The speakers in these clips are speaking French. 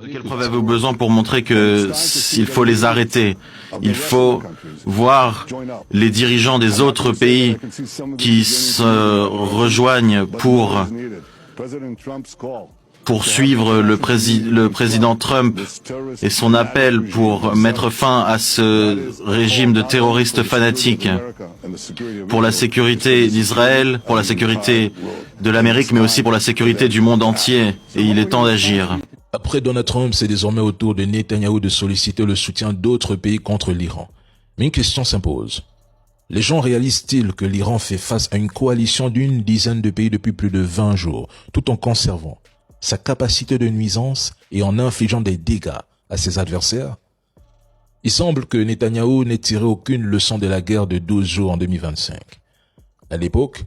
De quelle preuve avez-vous besoin pour montrer que s'il faut les arrêter, il faut voir les dirigeants des autres pays qui se rejoignent pour poursuivre le président Trump et son appel pour mettre fin à ce régime de terroristes fanatiques, pour la sécurité d'Israël, pour la sécurité de l'Amérique, mais aussi pour la sécurité du monde entier. Et il est temps d'agir. Après Donald Trump, c'est désormais au tour de Netanyahou de solliciter le soutien d'autres pays contre l'Iran. Mais une question s'impose. Les gens réalisent-ils que l'Iran fait face à une coalition d'une dizaine de pays depuis plus de 20 jours, tout en conservant sa capacité de nuisance et en infligeant des dégâts à ses adversaires? Il semble que Netanyahou n'ait tiré aucune leçon de la guerre de 12 jours en 2025. À l'époque,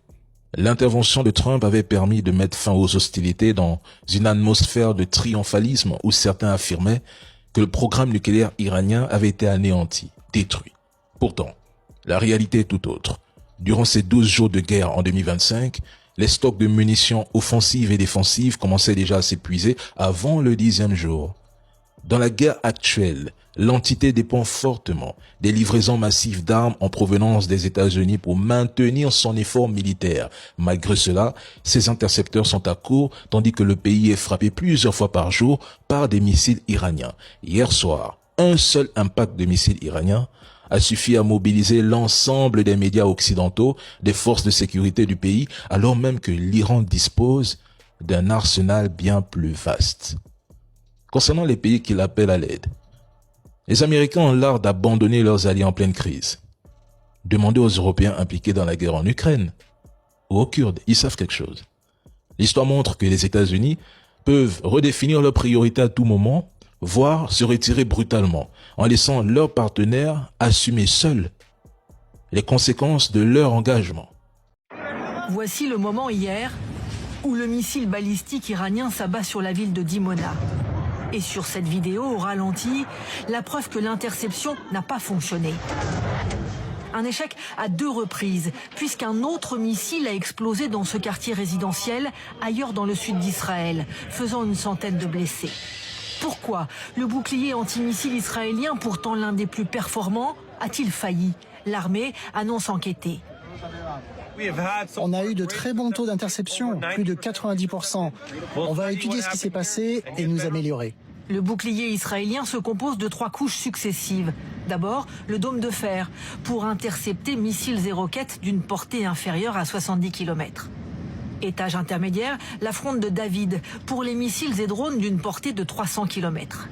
l'intervention de Trump avait permis de mettre fin aux hostilités dans une atmosphère de triomphalisme où certains affirmaient que le programme nucléaire iranien avait été anéanti, détruit. Pourtant, la réalité est tout autre. Durant ces 12 jours de guerre en 2025, les stocks de munitions offensives et défensives commençaient déjà à s'épuiser avant le 10e jour. Dans la guerre actuelle, l'entité dépend fortement des livraisons massives d'armes en provenance des États-Unis pour maintenir son effort militaire. Malgré cela, ces intercepteurs sont à court, tandis que le pays est frappé plusieurs fois par jour par des missiles iraniens. Hier soir, un seul impact de missiles iraniens a suffi à mobiliser l'ensemble des médias occidentaux, des forces de sécurité du pays, alors même que l'Iran dispose d'un arsenal bien plus vaste. Concernant les pays qui l'appellent à l'aide, les Américains ont l'art d'abandonner leurs alliés en pleine crise. Demandez aux Européens impliqués dans la guerre en Ukraine ou aux Kurdes, ils savent quelque chose. L'histoire montre que les États-Unis peuvent redéfinir leurs priorités à tout moment, voire se retirer brutalement, en laissant leurs partenaires assumer seuls les conséquences de leur engagement. Voici le moment hier où le missile balistique iranien s'abat sur la ville de Dimona. Et sur cette vidéo, au ralenti, la preuve que l'interception n'a pas fonctionné. Un échec à 2 reprises, puisqu'un autre missile a explosé dans ce quartier résidentiel, ailleurs dans le sud d'Israël, faisant une centaine de blessés. Pourquoi le bouclier antimissile israélien, pourtant l'un des plus performants, a-t-il failli? L'armée annonce enquêter. On a eu de très bons taux d'interception, plus de 90%. On va étudier ce qui s'est passé et nous améliorer. Le bouclier israélien se compose de 3 couches successives. D'abord, le dôme de fer, pour intercepter missiles et roquettes d'une portée inférieure à 70 km. Étage intermédiaire, la fronde de David, pour les missiles et drones d'une portée de 300 km.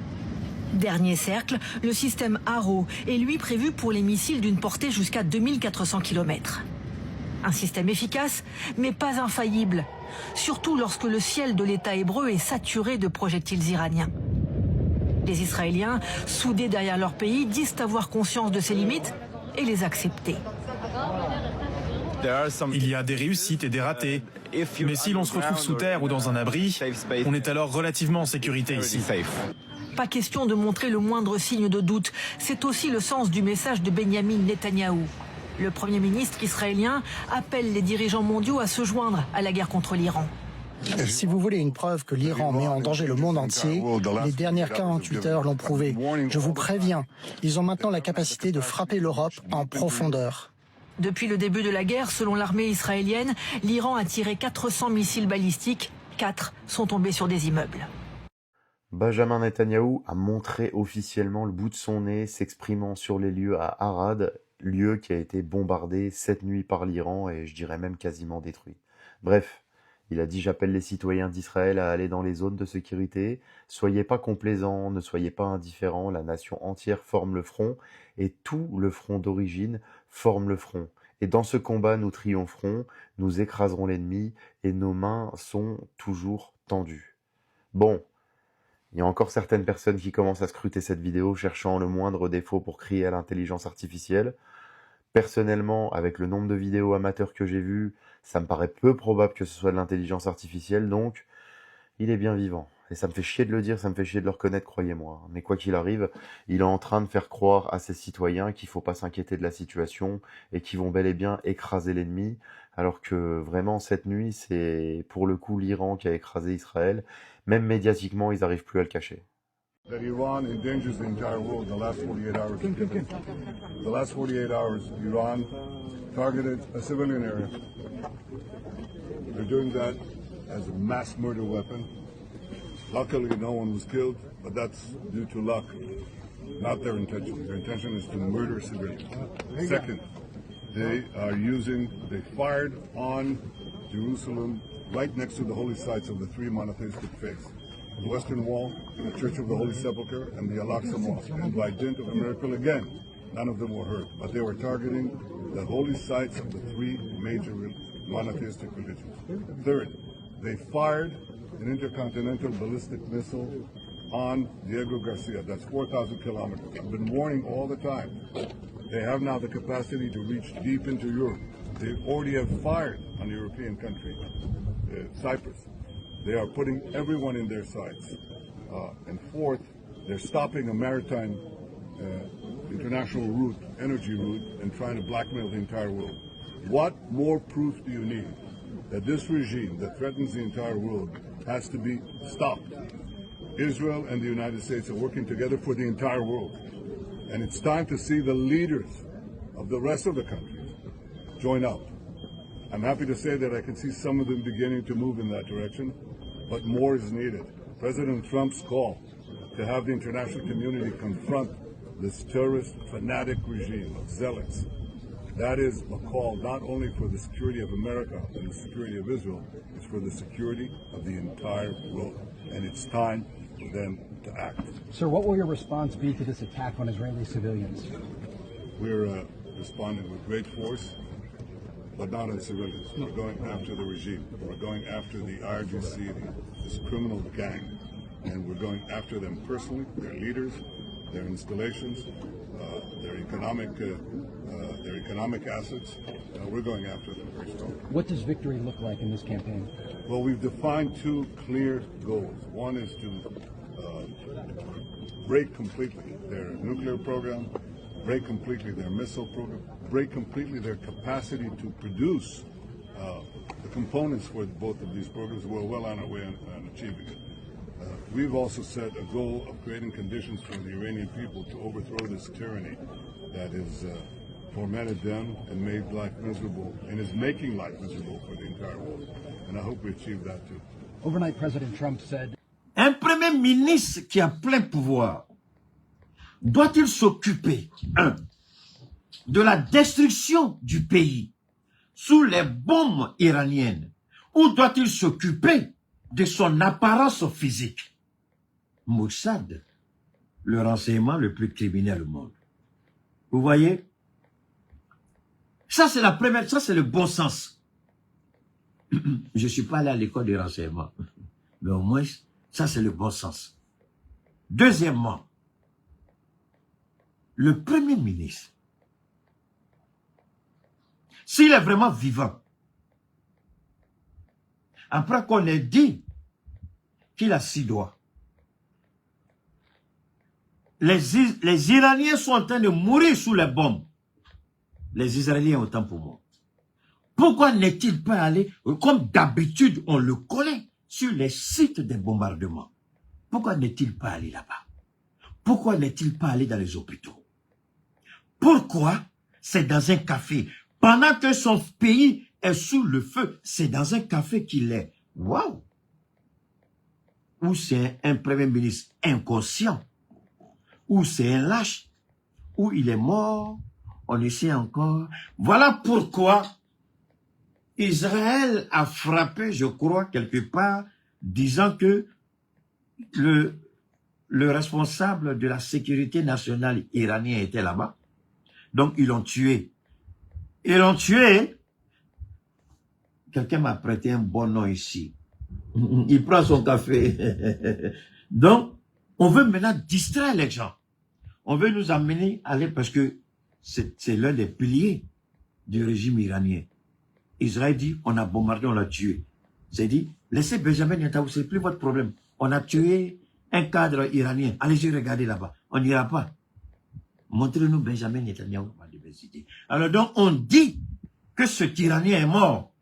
Dernier cercle, le système Arrow est lui prévu pour les missiles d'une portée jusqu'à 2400 km. Un système efficace, mais pas infaillible, surtout lorsque le ciel de l'État hébreu est saturé de projectiles iraniens. Les Israéliens, soudés derrière leur pays, disent avoir conscience de ses limites et les accepter. Il y a des réussites et des ratés. Mais si l'on se retrouve sous terre ou dans un abri, on est alors relativement en sécurité ici. Pas question de montrer le moindre signe de doute. C'est aussi le sens du message de Benyamin Netanyahou. Le Premier ministre israélien appelle les dirigeants mondiaux à se joindre à la guerre contre l'Iran. Si vous voulez une preuve que l'Iran met en danger le monde entier, les dernières 48 heures l'ont prouvé. Je vous préviens, ils ont maintenant la capacité de frapper l'Europe en profondeur. Depuis le début de la guerre, selon l'armée israélienne, l'Iran a tiré 400 missiles balistiques. 4 sont tombés sur des immeubles. Benjamin Netanyahou a montré officiellement le bout de son nez, s'exprimant sur les lieux à Arad, lieu qui a été bombardé cette nuit par l'Iran et je dirais même quasiment détruit. Bref, il a dit « J'appelle les citoyens d'Israël à aller dans les zones de sécurité. Soyez pas complaisants, ne soyez pas indifférents. La nation entière forme le front et tout le front d'origine forme le front. Et dans ce combat, nous triompherons, nous écraserons l'ennemi et nos mains sont toujours tendues. » Bon, il y a encore certaines personnes qui commencent à scruter cette vidéo cherchant le moindre défaut pour crier à l'intelligence artificielle. Personnellement, avec le nombre de vidéos amateurs que j'ai vues, ça me paraît peu probable que ce soit de l'intelligence artificielle, donc il est bien vivant. Et ça me fait chier de le dire, ça me fait chier de le reconnaître, croyez-moi. Mais quoi qu'il arrive, il est en train de faire croire à ses citoyens qu'il ne faut pas s'inquiéter de la situation et qu'ils vont bel et bien écraser l'ennemi, alors que vraiment cette nuit, c'est pour le coup l'Iran qui a écrasé Israël. Même médiatiquement, ils n'arrivent plus à le cacher. That Iran endangers the entire world in the last 48 hours. The last 48 hours, Iran targeted a civilian area. They're doing that as a mass murder weapon. Luckily, no one was killed, but that's due to luck, not their intention. Their intention is to murder civilians. Second, they fired on Jerusalem right next to the holy sites of the three monotheistic faiths. The Western Wall, the Church of the Holy Sepulchre, and the Al-Aqsa Mosque. And by dint of a miracle again, none of them were hurt. But they were targeting the holy sites of the three major monotheistic religions. Third, they fired an intercontinental ballistic missile on Diego Garcia. That's 4,000 kilometers. I've been warning all the time. They have now the capacity to reach deep into Europe. They already have fired on the European country, Cyprus. They are putting everyone in their sights. And fourth, they're stopping a maritime international route, energy route, and trying to blackmail the entire world. What more proof do you need that this regime that threatens the entire world has to be stopped? Israel and the United States are working together for the entire world. And it's time to see the leaders of the rest of the countries join up. I'm happy to say that I can see some of them beginning to move in that direction, but more is needed. President Trump's call to have the international community confront this terrorist fanatic regime of zealots, that is a call not only for the security of America and the security of Israel, it's for the security of the entire world. And it's time for them to act. Sir, what will your response be to this attack on Israeli civilians? We're responding with great force, but not on civilians. We're going after the regime. We're going after the IRGC, this criminal gang, and we're going after them personally, their leaders, their installations, their economic assets. We're going after them very strongly. What does victory look like in this campaign? Well, we've defined two clear goals. One is to break completely their nuclear program, break completely their missile program, break completely their capacity to produce the components for both of these programs. We're well on our way on achieving it. We've also set a goal of creating conditions for the Iranian people to overthrow this tyranny that has tormented them and made life miserable, and is making life miserable for the entire world. And I hope we achieve that too. Overnight, President Trump said, un premier ministre qui a plein pouvoir, doit-il s'occuper, de la destruction du pays sous les bombes iraniennes, ou doit-il s'occuper de son apparence physique? Mossad, le renseignement le plus criminel au monde. Vous voyez? Ça, c'est la première, ça, c'est le bon sens. Je ne suis pas allé à l'école de renseignement, mais au moins, ça, c'est le bon sens. Deuxièmement, le Premier ministre, s'il est vraiment vivant, après qu'on ait dit qu'il a 6 doigts, les Iraniens sont en train de mourir sous les bombes. Les Israéliens autant pour moi. Pourquoi n'est-il pas allé, comme d'habitude on le connaît, sur les sites des bombardements? Pourquoi n'est-il pas allé là-bas? Pourquoi n'est-il pas allé dans les hôpitaux? Pourquoi c'est dans un café? Pendant que son pays est sous le feu, c'est dans un café qu'il est. Waouh! Ou c'est un premier ministre inconscient, ou c'est un lâche, ou il est mort, on essaie encore. Voilà pourquoi Israël a frappé, je crois, quelque part, disant que le responsable de la sécurité nationale iranien était là-bas. Donc, ils l'ont tué. Ils l'ont tué. Quelqu'un m'a prêté un bon nom ici. Il prend son café. Donc, on veut maintenant distraire les gens. On veut nous amener à aller, parce que c'est l'un des piliers du régime iranien. Israël dit, on a bombardé, on l'a tué. C'est dit, laissez Benjamin Netanyahu, c'est plus votre problème. On a tué un cadre iranien. Allez-y regarder là-bas. On n'ira pas. Montrez-nous Benjamin Netanyahu. Alors donc, on dit que ce Iranien est mort.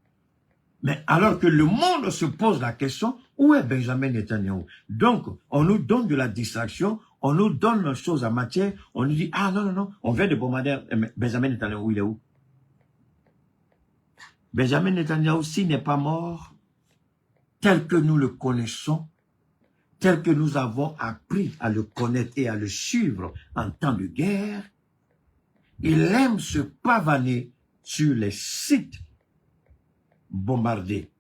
Mais alors que le monde se pose la question, où est Benjamin Netanyahu? Donc, on nous donne de la distraction, on nous donne nos choses en matière, on nous dit, ah non, non, non, on vient de bombarder Benjamin Netanyahu, il est où? Benjamin Netanyahu, s'il n'est pas mort, tel que nous le connaissons, tel que nous avons appris à le connaître et à le suivre en temps de guerre, il aime se pavaner sur les sites bombardés.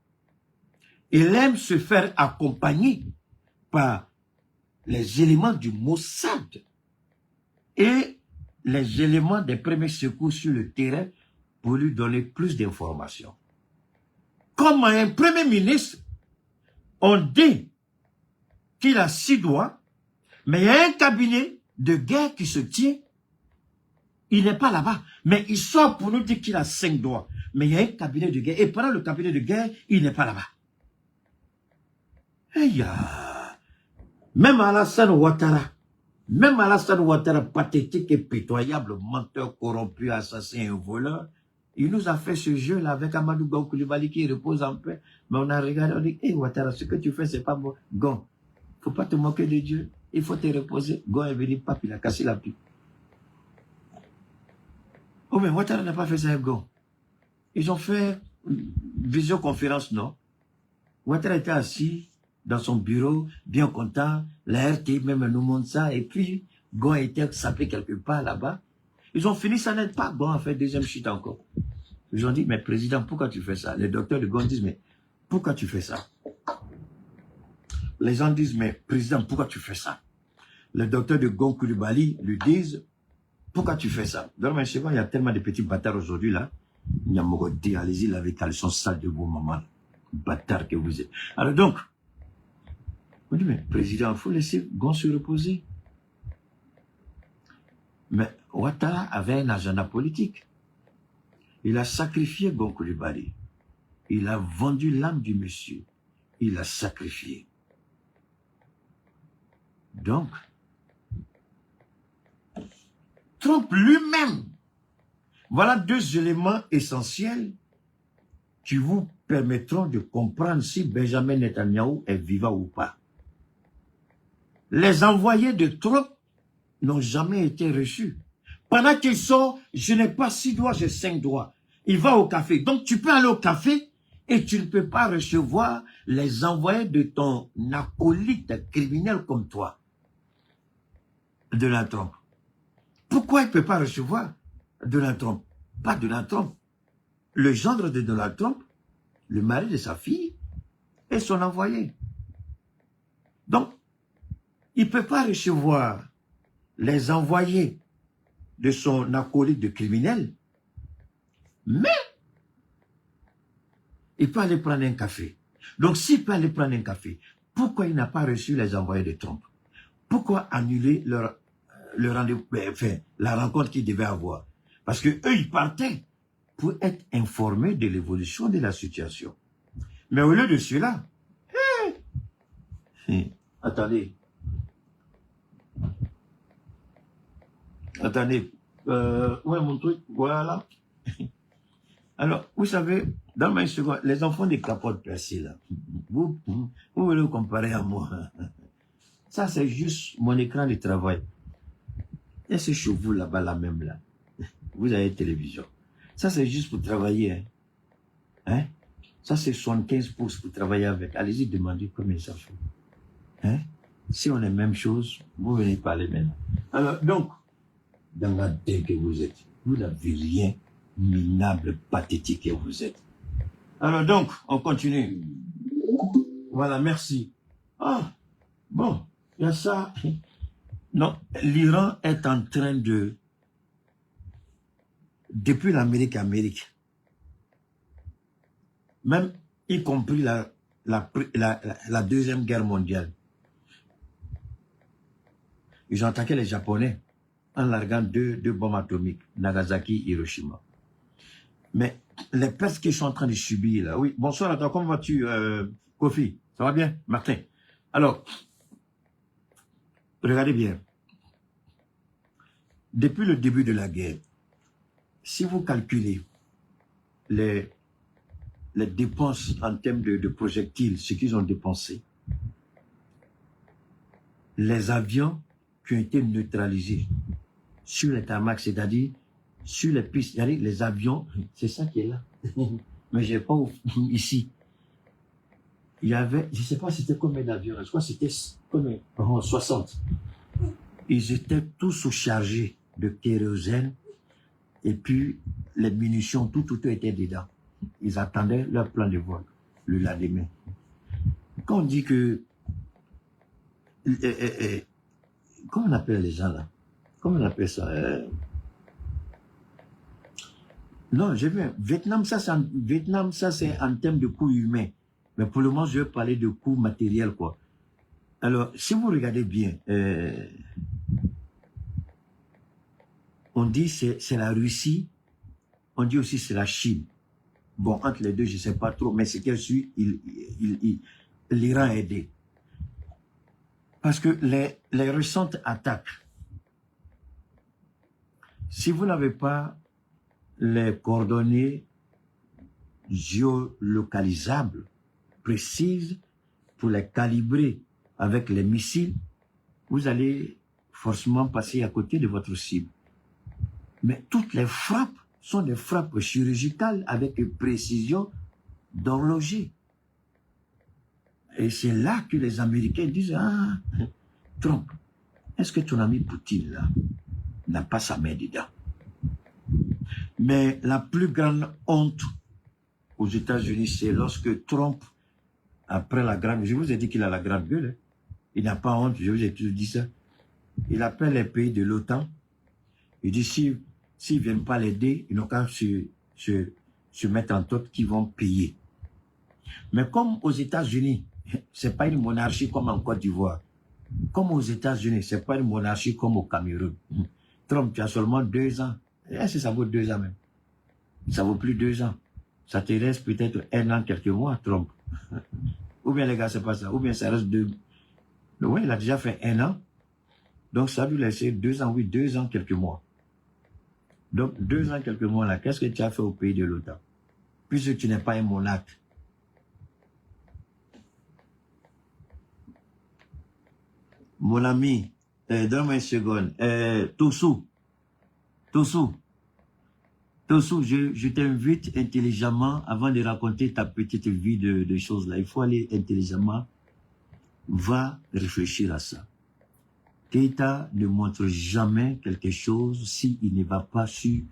Il aime se faire accompagner par les éléments du Mossad et les éléments des premiers secours sur le terrain pour lui donner plus d'informations. Comme un premier ministre, on dit qu'il a 6 doigts, mais il y a un cabinet de guerre qui se tient. Il n'est pas là-bas, mais il sort pour nous dire qu'il a 5 doigts. Mais il y a un cabinet de guerre, et pendant le cabinet de guerre, il n'est pas là-bas. Même Alassane Ouattara, pathétique et pitoyable, menteur, corrompu, assassin et voleur, il nous a fait ce jeu-là avec Amadou Gon Coulibaly qui repose en paix. Mais on a regardé, on dit, hé Ouattara, ce que tu fais, c'est pas bon. Gon, faut pas te moquer de Dieu, il faut te reposer. Gon est venu, pape, il a cassé la pipe. Oh, mais Ouattara n'a pas fait ça avec Gon. Ils ont fait une visioconférence, non? Ouattara était assis dans son bureau, bien content. La RT même nous montre ça. Et puis, Gon était sapé quelque part là-bas. Ils ont fini, ça n'aide pas. Gon a fait deuxième chute encore. Ils ont dit, mais président, pourquoi tu fais ça? Les docteurs de Gon disent, mais pourquoi tu fais ça? Les gens disent, mais président, pourquoi tu fais ça? Les docteurs de Gon Coulibaly lui disent, pourquoi tu fais ça? Donc, mais il y a tellement de petits bâtards aujourd'hui là. Nyamogodi, allez-y, laver caleçon sale de vos mamans. Bâtards que vous êtes. Alors donc, on dit, mais président, il faut laisser Gon se reposer. Mais Ouattara avait un agenda politique. Il a sacrifié Gon Coulibaly. Il a vendu l'âme du monsieur. Il l'a sacrifié. Donc, Trump lui-même, voilà 2 éléments essentiels qui vous permettront de comprendre si Benjamin Netanyahu est vivant ou pas. Les envoyés de Trump n'ont jamais été reçus. Pendant qu'ils sont, je n'ai pas 6 doigts, j'ai 5 doigts. Il va au café. Donc tu peux aller au café et tu ne peux pas recevoir les envoyés de ton acolyte criminel comme toi, Donald Trump. Pourquoi il ne peut pas recevoir Donald Trump? Pas Donald Trump. Le gendre de Donald Trump, le mari de sa fille, et son envoyé. Donc, il ne peut pas recevoir les envoyés de son acolyte de criminel, mais il peut aller prendre un café. Donc, s'il peut aller prendre un café, pourquoi il n'a pas reçu les envoyés de Trump? Pourquoi annuler le rendez-vous, enfin, la rencontre qu'il devait avoir? Parce que eux, ils partaient pour être informés de l'évolution de la situation. Mais au lieu de cela, attendez. Attendez. Où est mon truc? Voilà. Alors, vous savez, dans ma seconde, les enfants des capotes percées, là, vous voulez vous comparer à moi? Ça, c'est juste mon écran de travail. Et ce chevaux là-bas, là même, là. Vous avez télévision. Ça, c'est juste pour travailler. Hein? Hein? Ça, c'est 75 pouces pour travailler avec. Allez-y, demandez combien ça fait. Hein? Si on est même chose, vous venez parler maintenant. Alors, donc, dans la tête que vous êtes, vous n'avez rien, minable, pathétique que vous êtes. Alors donc, on continue. Voilà, merci. Ah, bon, il y a ça. Non, l'Iran est en train de, depuis l'Amérique, même y compris la Deuxième Guerre mondiale, ils ont attaqué les Japonais en larguant deux bombes atomiques, Nagasaki et Hiroshima. Mais les pertes qu'ils sont en train de subir là, oui, bonsoir à toi, comment vas-tu, Kofi? Ça va bien, Martin? Alors, regardez bien. Depuis le début de la guerre, si vous calculez les dépenses en termes de projectiles, ce qu'ils ont dépensé, les avions qui ont été neutralisés sur les tarmacs, c'est-à-dire sur les pistes, c'est-à-dire les avions, c'est ça qui est là. Mais je n'ai pas ici. Il y avait, je ne sais pas c'était combien d'avions, je crois que c'était 60. Ils étaient tous surchargés de kérosène et puis les munitions, tout était dedans. Ils attendaient leur plan de vol le lendemain. Quand on dit que... comment on appelle les gens là? Comment on appelle ça? Non, j'ai vu. Vietnam, ça c'est en termes de coûts humains. Mais pour le moment, je vais parler de coûts matériels, quoi. Alors, si vous regardez bien, on dit c'est la Russie, on dit aussi c'est la Chine. Bon, entre les deux, je ne sais pas trop, mais c'est qu'elle suit, l'Iran a aidé. Parce que les récentes attaques, si vous n'avez pas les coordonnées géolocalisables, précises, pour les calibrer avec les missiles, vous allez forcément passer à côté de votre cible. Mais toutes les frappes sont des frappes chirurgicales avec une précision d'horloger. Et c'est là que les Américains disent, ah, Trump, est-ce que ton ami Poutine, là, n'a pas sa main dedans? Mais la plus grande honte aux États-Unis, c'est lorsque Trump, après la grande... Je vous ai dit qu'il a la grande gueule. Hein. Il n'a pas honte, je vous ai toujours dit ça. Il appelle les pays de l'OTAN. Il dit, s'ils ne viennent pas l'aider, ils n'ont qu'à se mettre en tête qu'ils vont payer. Mais comme aux États-Unis, ce n'est pas une monarchie comme en Côte d'Ivoire. Comme aux États-Unis, ce n'est pas une monarchie comme au Cameroun. Trump, tu as seulement 2 ans. Est-ce que ça vaut 2 ans même? Ça vaut plus 2 ans. Ça te reste peut-être 1 an, quelques mois, Trump. Ou bien les gars, c'est pas ça. Ou bien ça reste 2. Oui, il a déjà fait 1 an. Donc ça lui laisser 2 ans, oui, 2 ans, quelques mois. Donc 2 ans, quelques mois là, qu'est-ce que tu as fait au pays de l'OTAN? Puisque tu n'es pas un monarque. Mon ami, donne-moi une seconde. Tossou, je t'invite intelligemment, avant de raconter ta petite vie de choses là, il faut aller intelligemment, va réfléchir à ça. Keïta ne montre jamais quelque chose s'il ne va pas sur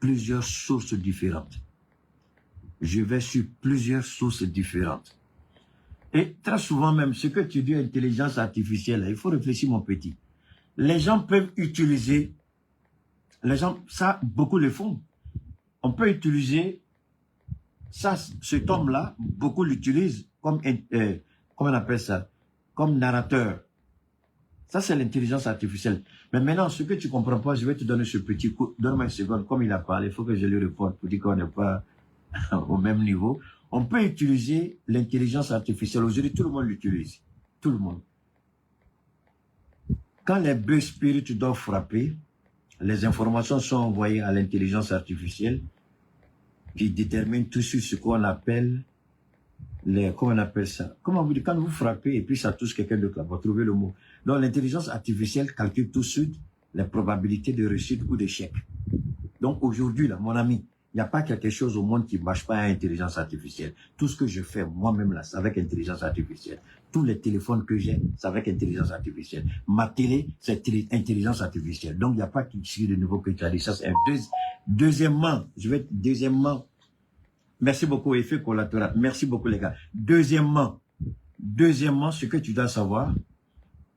plusieurs sources différentes. Je vais sur plusieurs sources différentes. Et très souvent même, ce que tu dis intelligence artificielle, il faut réfléchir mon petit. Les gens peuvent utiliser, les gens, ça, beaucoup le font. On peut utiliser, ça, cet homme-là, beaucoup l'utilisent comme, comment on appelle ça, comme narrateur. Ça, c'est l'intelligence artificielle. Mais maintenant, ce que tu ne comprends pas, je vais te donner ce petit coup. Donne-moi une seconde, comme il a parlé, il faut que je lui réponde pour dire qu'on n'est pas au même niveau. On peut utiliser l'intelligence artificielle. Aujourd'hui, tout le monde l'utilise. Tout le monde. Quand les bœufs spirites doivent frapper, les informations sont envoyées à l'intelligence artificielle qui détermine tout sur ce qu'on appelle comment on appelle ça? Comment vous dites, quand vous frappez et puis ça touche quelqu'un d'autre, vous trouvez le mot. Donc l'intelligence artificielle calcule tout de suite les probabilités de réussite ou d'échec. Donc aujourd'hui, là, mon ami, il n'y a pas quelque chose au monde qui ne marche pas à l'intelligence artificielle. Tout ce que je fais moi-même là, c'est avec intelligence artificielle. Tous les téléphones que j'ai, c'est avec intelligence artificielle. Ma télé, c'est intelligence artificielle. Donc il n'y a pas quelque chose de nouveau que tu as dit. Ça, c'est deuxièmement, merci beaucoup, effet collatéral. Merci beaucoup, les gars. Deuxièmement, ce que tu dois savoir,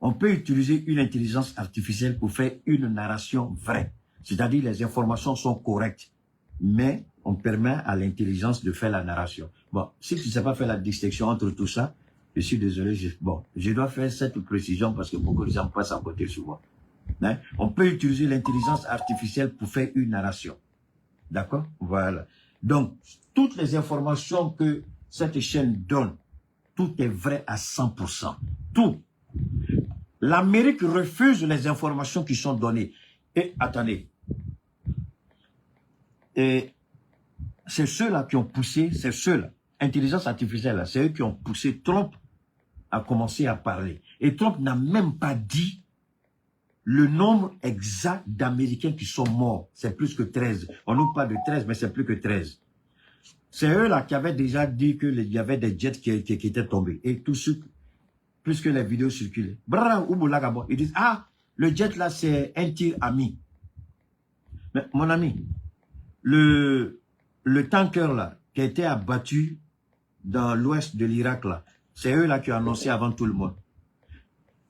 on peut utiliser une intelligence artificielle pour faire une narration vraie. C'est-à-dire les informations sont correctes, mais on permet à l'intelligence de faire la narration. Bon, si tu ne sais pas faire la distinction entre tout ça, je suis désolé, je dois faire cette précision parce que beaucoup de gens passent à côté souvent. Hein? On peut utiliser l'intelligence artificielle pour faire une narration. D'accord? Voilà. Donc, toutes les informations que cette chaîne donne, tout est vrai à 100%. Tout. L'Amérique refuse les informations qui sont données. Et attendez. Et c'est ceux-là qui ont poussé, c'est ceux-là. intelligence artificielle, c'est eux qui ont poussé Trump à commencer à parler. Et Trump n'a même pas dit le nombre exact d'Américains qui sont morts. C'est plus que 13. On nous parle de 13, mais c'est plus que 13. C'est eux là qui avaient déjà dit qu'il y avait des jets qui étaient tombés. Et tout ce, plus que les vidéos circulaient. Ils disent, ah, le jet là, c'est un tir ami. Mais mon ami, le tanker là, qui a été abattu dans l'ouest de l'Irak là, c'est eux là qui ont annoncé avant tout le monde.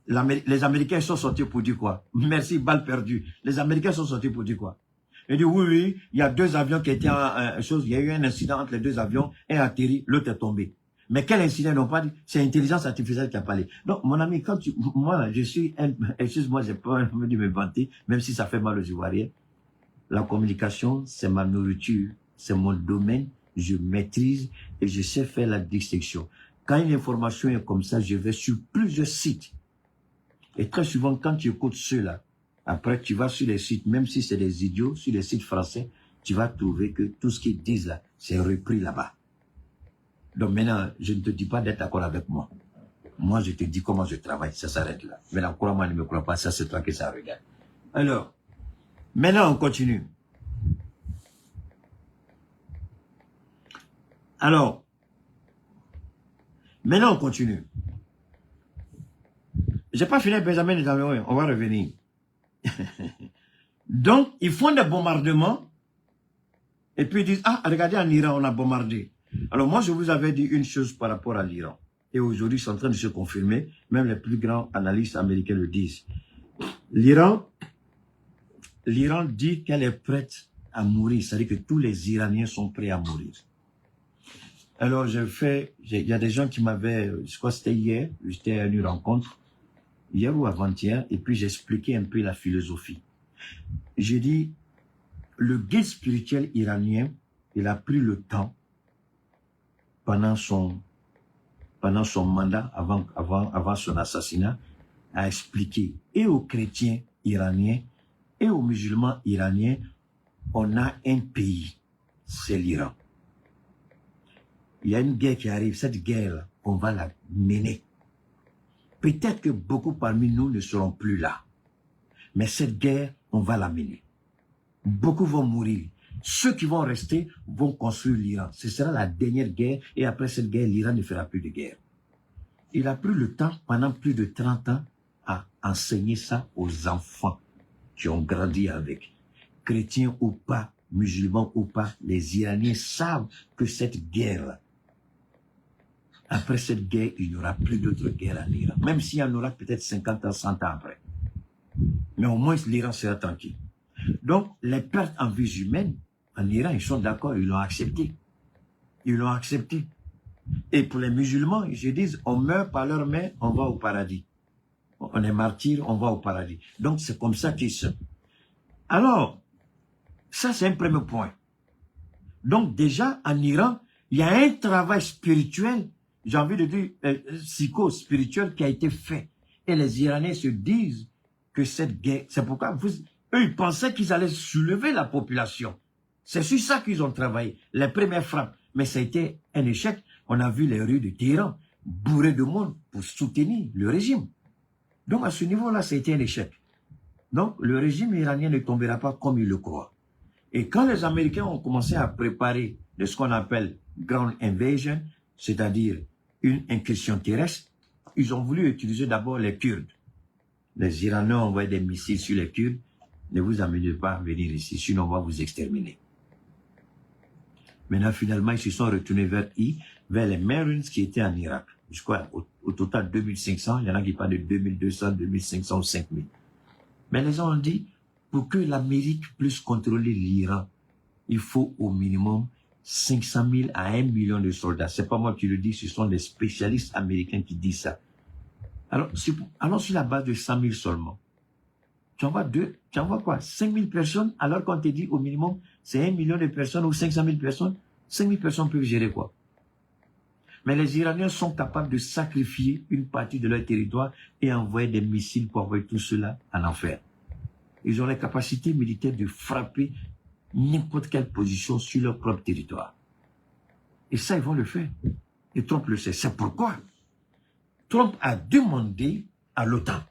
Les Américains sont sortis pour dire quoi? Merci, balle perdue. Les Américains sont sortis pour dire quoi? Ils disent oui, il y a deux avions qui étaient il y a eu un incident entre les deux avions, un a atterri, l'autre est tombé. Mais quel incident ils n'ont pas dit? C'est l'intelligence artificielle qui a parlé. Donc, mon ami, quand moi, je suis excuse-moi, j'ai pas envie de me vanter, même si ça fait mal aux Ivoiriens. La communication, c'est ma nourriture, c'est mon domaine, je maîtrise et je sais faire la distinction. Quand une information est comme ça, je vais sur plusieurs sites. Et très souvent, quand tu écoutes ceux-là, après tu vas sur les sites, même si c'est des idiots, sur les sites français, tu vas trouver que tout ce qu'ils disent là, c'est repris là-bas. Donc maintenant, je ne te dis pas d'être d'accord avec moi. Moi, je te dis comment je travaille, ça s'arrête là. Maintenant, crois-moi, ne me crois pas, ça c'est toi que ça regarde. Alors, maintenant on continue. Alors, maintenant on continue. J'ai pas fini Benjamin Netanyahu, on va revenir. Donc, ils font des bombardements et puis ils disent, ah, regardez en Iran, on a bombardé. Alors moi, je vous avais dit une chose par rapport à l'Iran. Et aujourd'hui, c'est en train de se confirmer, même les plus grands analystes américains le disent. L'Iran dit qu'elle est prête à mourir, c'est-à-dire que tous les Iraniens sont prêts à mourir. Alors, il y a des gens qui m'avaient, je crois que c'était hier, j'étais à une rencontre, hier ou avant-hier, et puis j'expliquais un peu la philosophie. J'ai dit, le guide spirituel iranien, il a pris le temps, pendant son mandat, avant son assassinat, à expliquer, et aux chrétiens iraniens, et aux musulmans iraniens, on a un pays, c'est l'Iran. Il y a une guerre qui arrive, cette guerre, on va la mener. Peut-être que beaucoup parmi nous ne seront plus là. Mais cette guerre, on va la mener. Beaucoup vont mourir. Ceux qui vont rester vont construire l'Iran. Ce sera la dernière guerre et après cette guerre, l'Iran ne fera plus de guerre. Il a pris le temps, pendant plus de 30 ans, à enseigner ça aux enfants qui ont grandi avec. Chrétiens ou pas, musulmans ou pas, les Iraniens savent que cette guerre-là, après cette guerre, il n'y aura plus d'autres guerres en Iran. Même s'il y en aura peut-être 50 ans, 100 ans après. Mais au moins, l'Iran sera tranquille. Donc, les pertes en vies humaines, en Iran, ils sont d'accord, ils l'ont accepté. Ils l'ont accepté. Et pour les musulmans, ils disent, on meurt par leurs mains, on va au paradis. On est martyr, on va au paradis. Donc, c'est comme ça qu'ils sont. Alors, ça, c'est un premier point. Donc, déjà, en Iran, il y a un travail spirituel, j'ai envie de dire psycho-spirituel qui a été fait. Et les Iraniens se disent que cette guerre, c'est pourquoi eux, ils pensaient qu'ils allaient soulever la population. C'est sur ça qu'ils ont travaillé, les premières frappes. Mais ça a été un échec. On a vu les rues de Téhéran bourrées de monde pour soutenir le régime. Donc à ce niveau-là, ça a été un échec. Donc le régime iranien ne tombera pas comme il le croit. Et quand les Américains ont commencé à préparer de ce qu'on appelle Ground Invasion, c'est-à-dire une incursion terrestre, ils ont voulu utiliser d'abord les Kurdes. Les Iraniens ont envoyé des missiles sur les Kurdes. Ne vous amenez pas à venir ici, sinon on va vous exterminer. Maintenant, finalement, ils se sont retournés vers les Marines qui étaient en Irak. Je crois, au total 2500, il y en a qui parlent de 2200, 2500 ou 5000. Mais les gens ont dit, pour que l'Amérique puisse contrôler l'Iran, il faut au minimum 500 000 à 1 million de soldats. C'est pas moi qui le dis, ce sont les spécialistes américains qui disent ça. Alors, allons sur la base de 100 000 seulement. Tu envoies quoi? 5 000 personnes, alors qu'on te dit au minimum, c'est 1 million de personnes ou 500 000 personnes. 5 000 personnes peuvent gérer quoi? Mais les Iraniens sont capables de sacrifier une partie de leur territoire et envoyer des missiles pour envoyer tout cela en enfer. Ils ont la capacité militaire de frapper n'importe quelle position sur leur propre territoire. Et ça, ils vont le faire. Et Trump le sait. C'est pourquoi Trump a demandé à l'OTAN.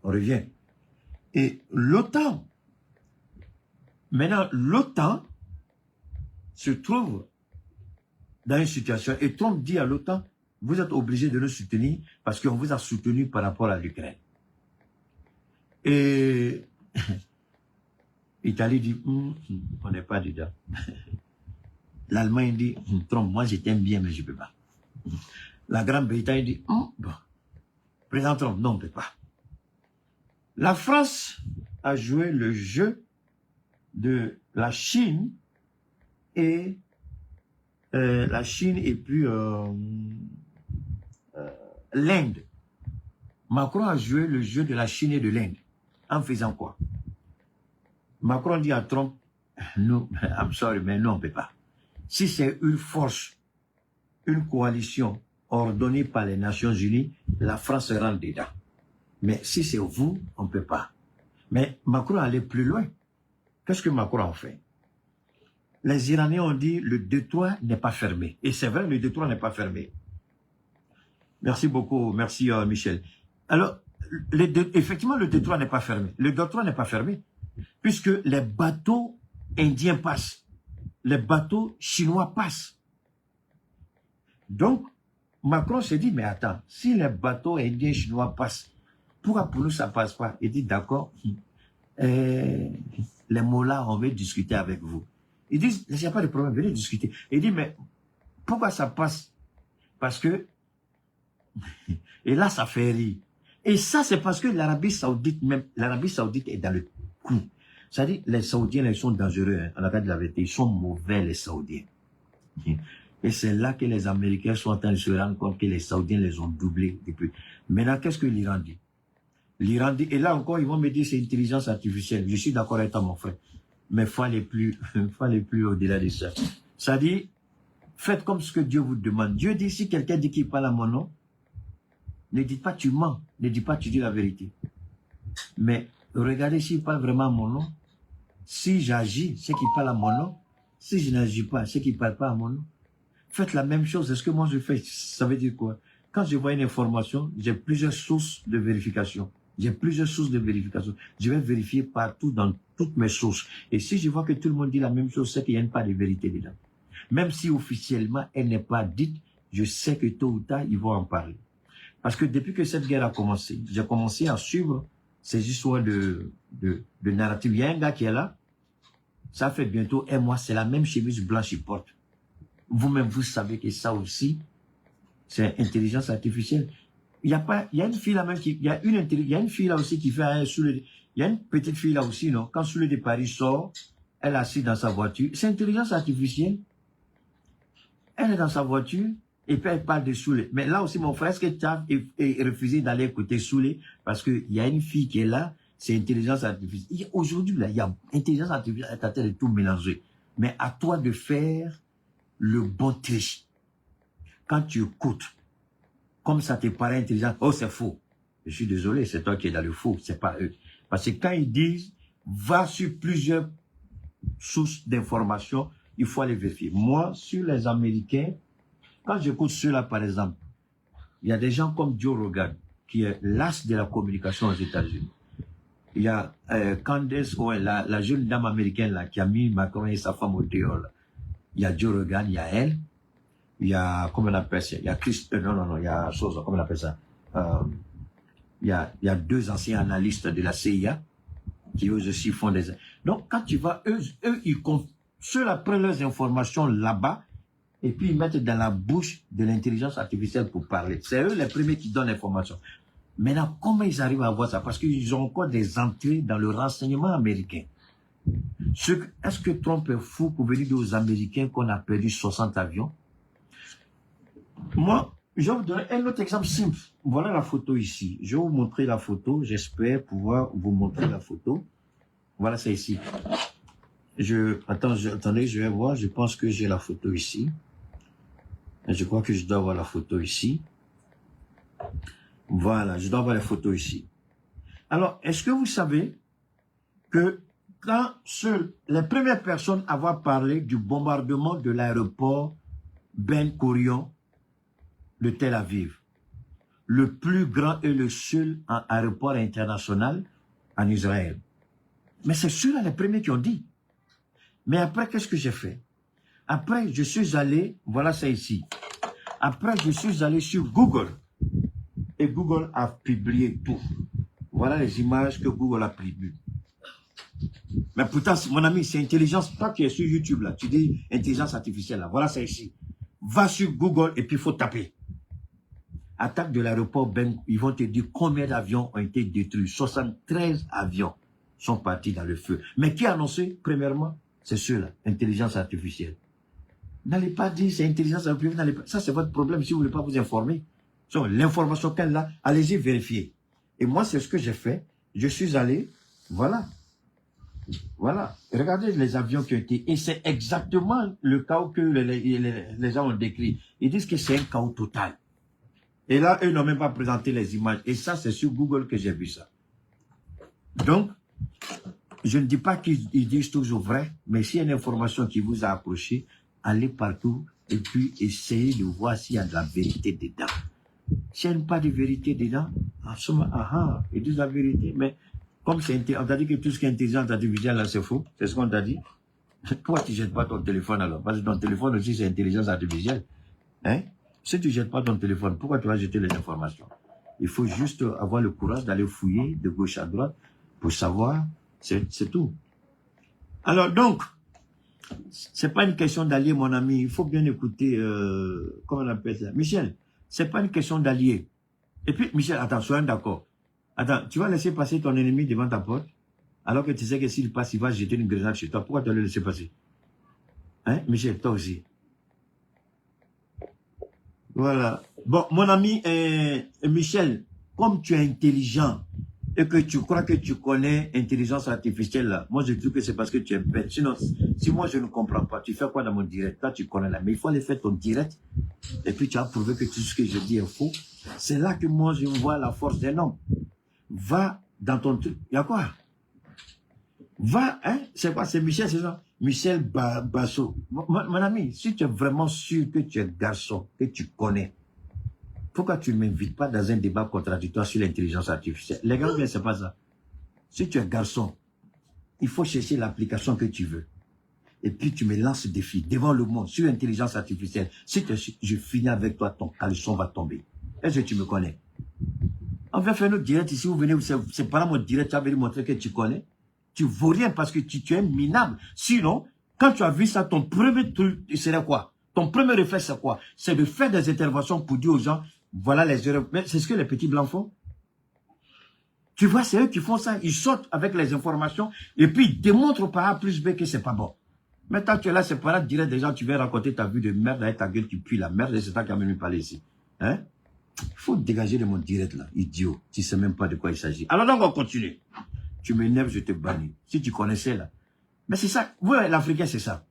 On revient. Et l'OTAN, maintenant, l'OTAN se trouve dans une situation, et Trump dit à l'OTAN, vous êtes obligés de nous soutenir parce qu'on vous a soutenu par rapport à l'Ukraine. Et l'Italie dit, on n'est pas dedans. L'Allemagne dit, Trump, moi je t'aime bien, mais je ne peux pas. La Grande-Bretagne dit, bon, président Trump, non, on ne peut pas. La France a joué le jeu de la Chine et puis l'Inde. Macron a joué le jeu de la Chine et de l'Inde. En faisant quoi? Macron dit à Trump, non, I'm sorry, mais non, on ne peut pas. Si c'est une force, une coalition ordonnée par les Nations Unies, la France rentre dedans. Mais si c'est vous, on ne peut pas. Mais Macron allait plus loin. Qu'est-ce que Macron a fait? Les Iraniens ont dit le détroit n'est pas fermé. Et c'est vrai, le détroit n'est pas fermé. Merci beaucoup, merci Michel. Alors, effectivement, le détroit n'est pas fermé. Le détroit n'est pas fermé, puisque les bateaux indiens passent. Les bateaux chinois passent. Donc, Macron s'est dit, mais attends, si les bateaux indiens et chinois passent, pourquoi pour nous ça ne passe pas? Il dit, d'accord, les mollahs, on veut discuter avec vous. Ils disent, il n'y a pas de problème, venez discuter. Il dit, mais pourquoi ça passe? Parce que, et là, ça fait rire. Et ça, c'est parce que l'Arabie Saoudite, même, l'Arabie Saoudite est dans le coup. C'est-à-dire, les Saoudiens, ils sont dangereux, hein, en la de la vérité. Ils sont mauvais, les Saoudiens. Et c'est là que les Américains sont en train de se rendre compte que les Saoudiens les ont doublés depuis. Maintenant, qu'est-ce que l'Iran dit? L'Iran dit, et là encore, ils vont me dire c'est intelligence artificielle. Je suis d'accord avec toi, mon frère. Mais il faut aller plus au-delà de ça. Ça dit, faites comme ce que Dieu vous demande. Dieu dit, si quelqu'un dit qu'il parle à mon nom, ne dites pas tu mens, ne dites pas tu dis la vérité. Mais regardez s'il parle vraiment à mon nom. Si j'agis, c'est qu'il parle à mon nom. Si je n'agis pas, c'est qu'il ne parle pas à mon nom. Faites la même chose. Est-ce que moi je fais? Ça veut dire quoi? Quand je vois une information, j'ai plusieurs sources de vérification. J'ai plusieurs sources de vérification. Je vais vérifier partout dans toutes mes sources. Et si je vois que tout le monde dit la même chose, c'est qu'il n'y a pas de vérité dedans. Même si officiellement elle n'est pas dite, je sais que tôt ou tard, ils vont en parler. Parce que depuis que cette guerre a commencé, j'ai commencé à suivre ces histoires de narrative. Il y a un gars qui est là, ça fait bientôt un mois, c'est la même chemise blanche qu'il porte. Vous-même, vous savez que ça aussi, c'est intelligence artificielle. Il y a une fille là même il y a une fille là aussi qui fait il y a une petite fille là aussi, non? Quand Souley de Paris sort, elle est assise dans sa voiture. C'est intelligence artificielle. Elle est dans sa voiture et puis elle parle de Souley. Mais là aussi, mon frère, est-ce que tu as refusé d'aller écouter Souley? Parce qu'il y a une fille qui est là, c'est intelligence artificielle. Aujourd'hui, là, il y a intelligence artificielle, elle est en train de tout mélanger. Mais à toi de faire le bon tri. Quand tu écoutes, comme ça te paraît intelligent, oh c'est faux. Je suis désolé, c'est toi qui es dans le faux, c'est pas eux. Parce que quand ils disent, va sur plusieurs sources d'informations, il faut aller vérifier. Moi, sur les Américains, quand j'écoute ceux-là, par exemple, il y a des gens comme Joe Rogan, qui est l'as de la communication aux États-Unis. Il y a Candace Owen, la jeune dame américaine là, qui a mis Macron et sa femme au dehors. Là. Il y a Joe Rogan, il y a elle. Il y a, comment on appelle ça? Il y a Chris, il y a chose, comment on appelle ça? Il y a deux anciens analystes de la CIA qui eux aussi font des... Donc, quand tu vas, ceux-là prennent leurs informations là-bas et puis ils mettent dans la bouche de l'intelligence artificielle pour parler. C'est eux les premiers qui donnent l'information. Maintenant, comment ils arrivent à avoir ça? Parce qu'ils ont encore des entrées dans le renseignement américain. Est-ce que Trump est fou pour venir dire aux Américains qu'on a perdu 60 avions? Moi, je vais vous donner un autre exemple simple. Voilà la photo ici. Je vais vous montrer la photo. J'espère pouvoir vous montrer la photo. Voilà, c'est ici. Attendez, je vais voir. Je pense que j'ai la photo ici. Je crois que je dois avoir la photo ici. Voilà, je dois avoir la photo ici. Alors, est-ce que vous savez que quand les premières personnes à avoir parlé du bombardement de l'aéroport Ben Gurion de Tel Aviv, le plus grand et le seul aéroport international en Israël. Mais c'est ceux-là les premiers qui ont dit. Mais après, qu'est-ce que j'ai fait? Après, je suis allé, voilà ça ici. Après, je suis allé sur Google. Et Google a publié tout. Voilà les images que Google a publiées. Mais pourtant, mon ami, c'est intelligence. Toi qui es sur YouTube, là, tu dis intelligence artificielle, là. Voilà ça ici. Va sur Google et puis il faut taper. Attaque de l'aéroport Ben, ils vont te dire combien d'avions ont été détruits. 73 avions sont partis dans le feu. Mais qui a annoncé, premièrement, c'est ceux-là, intelligence artificielle. N'allez pas dire c'est intelligence artificielle. Ça, c'est votre problème si vous ne voulez pas vous informer. L'information qu'elle a, allez-y vérifier. Et moi, c'est ce que j'ai fait. Je suis allé, voilà. Voilà. Regardez les avions qui ont été... Et c'est exactement le chaos que les gens ont décrit. Ils disent que c'est un chaos total. Et là, eux n'ont même pas présenté les images. Et ça, c'est sur Google que j'ai vu ça. Donc, je ne dis pas qu'ils disent toujours vrai, mais s'il y a une information qui vous a approché, allez partout et puis essayez de voir s'il y a de la vérité dedans. S'il n'y a pas de vérité dedans, en ce moment, ils disent la vérité, mais comme on t'a dit que tout ce qui est intelligence artificielle, là, c'est faux, c'est ce qu'on t'a dit. Pourquoi tu ne jettes pas ton téléphone alors? Parce que ton téléphone aussi, c'est intelligence artificielle. Hein? Si tu ne jettes pas ton téléphone, pourquoi tu vas jeter les informations? Il faut juste avoir le courage d'aller fouiller de gauche à droite pour savoir, c'est tout. Alors donc, c'est pas une question d'allier, mon ami. Il faut bien écouter, comment on appelle ça? Michel, c'est pas une question d'allier. Et puis, Michel, attends, soyons d'accord. Attends, tu vas laisser passer ton ennemi devant ta porte, alors que tu sais que s'il passe, il va jeter une grenade chez toi. Pourquoi tu vas le laisser passer? Hein, Michel, toi aussi. Voilà. Bon, mon ami Michel, comme tu es intelligent et que tu crois que tu connais l'intelligence artificielle, là, moi je trouve que c'est parce que tu es bête. Sinon, si moi je ne comprends pas, tu fais quoi dans mon direct? Là, tu connais là. Mais il faut aller faire ton direct et puis tu as prouvé que tout ce que je dis est faux. C'est là que moi je vois la force d'un homme. Va dans ton truc. Il y a quoi? Va, hein? C'est quoi? C'est Michel, c'est ça? Michel Basso. Mon ami, si tu es vraiment sûr que tu es garçon, que tu connais, pourquoi tu ne m'invites pas dans un débat contradictoire sur l'intelligence artificielle? Les gars, bien, c'est pas ça. Si tu es garçon, il faut chercher l'application que tu veux. Et puis tu me lances ce défi devant le monde sur l'intelligence artificielle. Si je finis avec toi, ton caleçon va tomber. Est-ce que tu me connais? On va faire notre direct ici, vous venez, c'est pas là mon direct, tu vas venir montrer que tu connais. Tu vaux rien parce que tu es minable. Sinon, quand tu as vu ça, ton premier truc, c'est quoi? Ton premier réflexe, c'est quoi? C'est de faire des interventions pour dire aux gens, voilà les erreurs. Mais c'est ce que les petits blancs font. Tu vois, c'est eux qui font ça. Ils sortent avec les informations et puis ils démontrent par A plus B que c'est pas bon. Maintenant, tu es là, c'est pas là, direct des gens, tu viens raconter ta vie de merde avec ta gueule, tu pues la merde et c'est toi qui as venu parler ici. Hein? Il faut dégager de mon direct là, idiot. Tu sais même pas de quoi il s'agit. Alors donc, on continue. Tu m'énerves, je te bannis. Si tu connaissais là. Mais c'est ça. Vous, l'Africain, c'est ça.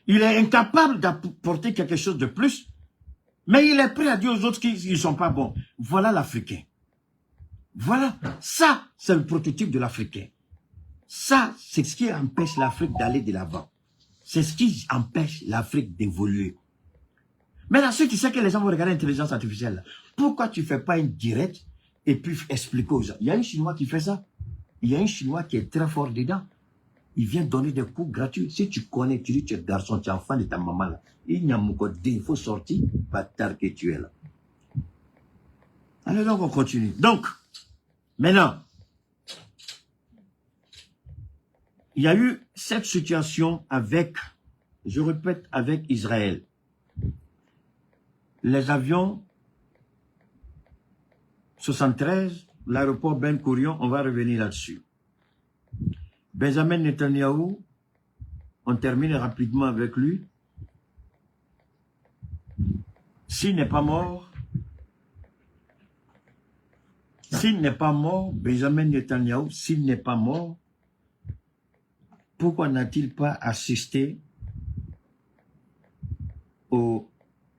Il est incapable d'apporter quelque chose de plus, mais il est prêt à dire aux autres qu'ils ne sont pas bons. Voilà l'Africain. Voilà. Ça, c'est le prototype de l'Africain. Ça, c'est ce qui empêche l'Afrique d'aller de l'avant. C'est ce qui empêche l'Afrique d'évoluer. Maintenant, si tu sais que les gens vont regarder l'intelligence artificielle, là, pourquoi tu ne fais pas une directe et puis expliquer aux gens? Il y a un Chinois qui fait ça. Il y a un Chinois qui est très fort dedans. Il vient donner des cours gratuits. Si tu connais, tu dis tu es garçon, tu es enfant de ta maman là. Il faut sortir, bâtard que tu es là. Alors donc on continue. Donc, maintenant, il y a eu cette situation avec, je répète, avec Israël. Les avions 73, l'aéroport Ben Gurion, on va revenir là-dessus. Benjamin Netanyahu, on termine rapidement avec lui. S'il n'est pas mort, Benjamin Netanyahu, s'il n'est pas mort, pourquoi n'a-t-il pas assisté au...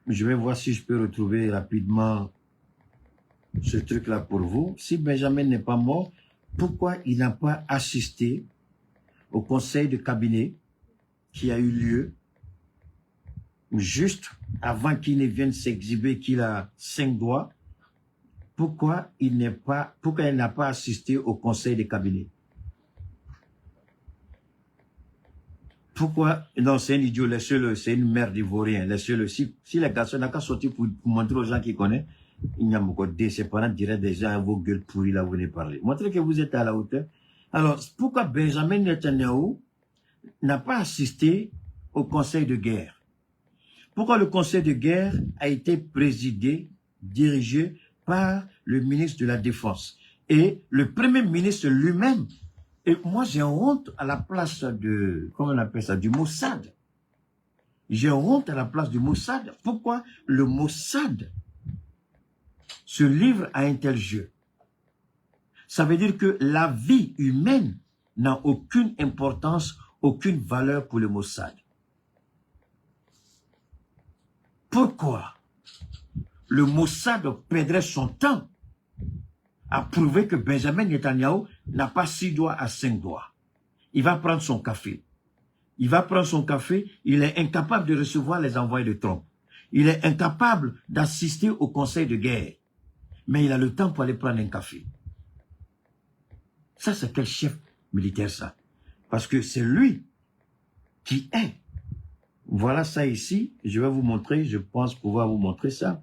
Je vais voir si je peux retrouver rapidement ce truc-là pour vous. Si Benjamin n'est pas mort, pourquoi il n'a pas assisté au conseil de cabinet qui a eu lieu juste avant qu'il ne vienne s'exhiber qu'il a 5 doigts, pourquoi il n'a pas assisté au conseil de cabinet? Pourquoi? Non, c'est un idiot, laissez-le, c'est une mère d'ivoirien, laissez-le. Si les garçons n'a qu'à sortir pour montrer aux gens qui connaissent, il n'y a pas de ses parents diraient déjà vos gueules pourries là, vous venez parler. Montrez que vous êtes à la hauteur. Alors, pourquoi Benjamin Netanyahu n'a pas assisté au conseil de guerre? Pourquoi le conseil de guerre a été présidé, dirigé par le ministre de la Défense et le premier ministre lui-même? Et moi, j'ai honte à la place de, comment on appelle ça, du Mossad. J'ai honte à la place du Mossad. Pourquoi le Mossad se livre à un tel jeu? Ça veut dire que la vie humaine n'a aucune importance, aucune valeur pour le Mossad. Pourquoi le Mossad perdrait son temps à prouver que Benjamin Netanyahu n'a pas 6 doigts à 5 doigts? Il va prendre son café. Il va prendre son café, il est incapable de recevoir les envoyés de Trump. Il est incapable d'assister au conseil de guerre. Mais il a le temps pour aller prendre un café. Ça, c'est quel chef militaire, ça? Parce que c'est lui qui est. Voilà ça ici. Je vais vous montrer, je pense pouvoir vous montrer ça.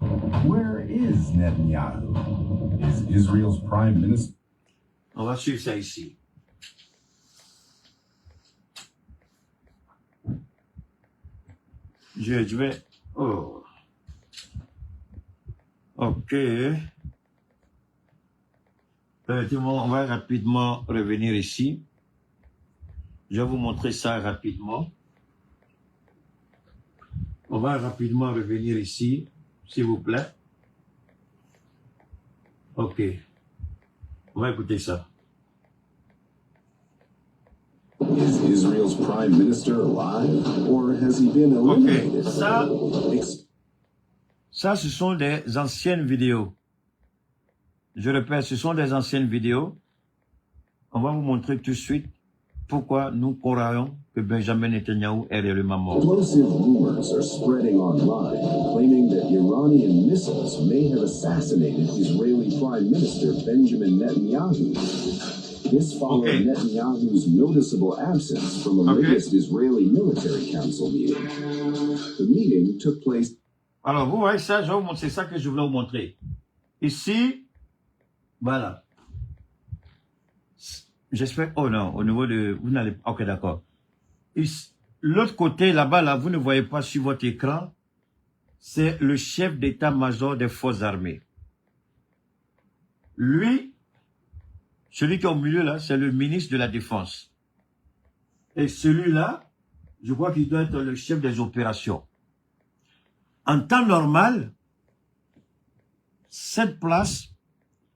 Where is Netanyahu? Is Israel's prime minister? On va suivre ça ici. Je vais... Oh. Ok. Permettez-moi, on va rapidement revenir ici. Je vais vous montrer ça rapidement. On va rapidement revenir ici, s'il vous plaît. Ok. On va écouter ça. Is Israel's prime minister alive, or has he been eliminated? Ok. Ça, ce sont des anciennes vidéos. Je répète, ce sont des anciennes vidéos. On va vous montrer tout de suite pourquoi nous croyons que Benjamin Netanyahu est réellement mort. Explosive rumors are spreading online, claiming that Iranian missiles may have assassinated Israeli Prime Minister Benjamin Netanyahu. This followed Netanyahu's noticeable absence from the latest Israeli Military Council meeting. The meeting took place. Alors, vous voyez ça, je vais vous montrer ça que je voulais vous montrer. Ici, voilà. J'espère, oh non, au niveau de, vous n'allez, ok, d'accord. L'autre côté, là-bas, là, vous ne voyez pas sur votre écran, c'est le chef d'état-major des forces armées. Lui, celui qui est au milieu, là, c'est le ministre de la Défense. Et celui-là, je crois qu'il doit être le chef des opérations. En temps normal, cette place,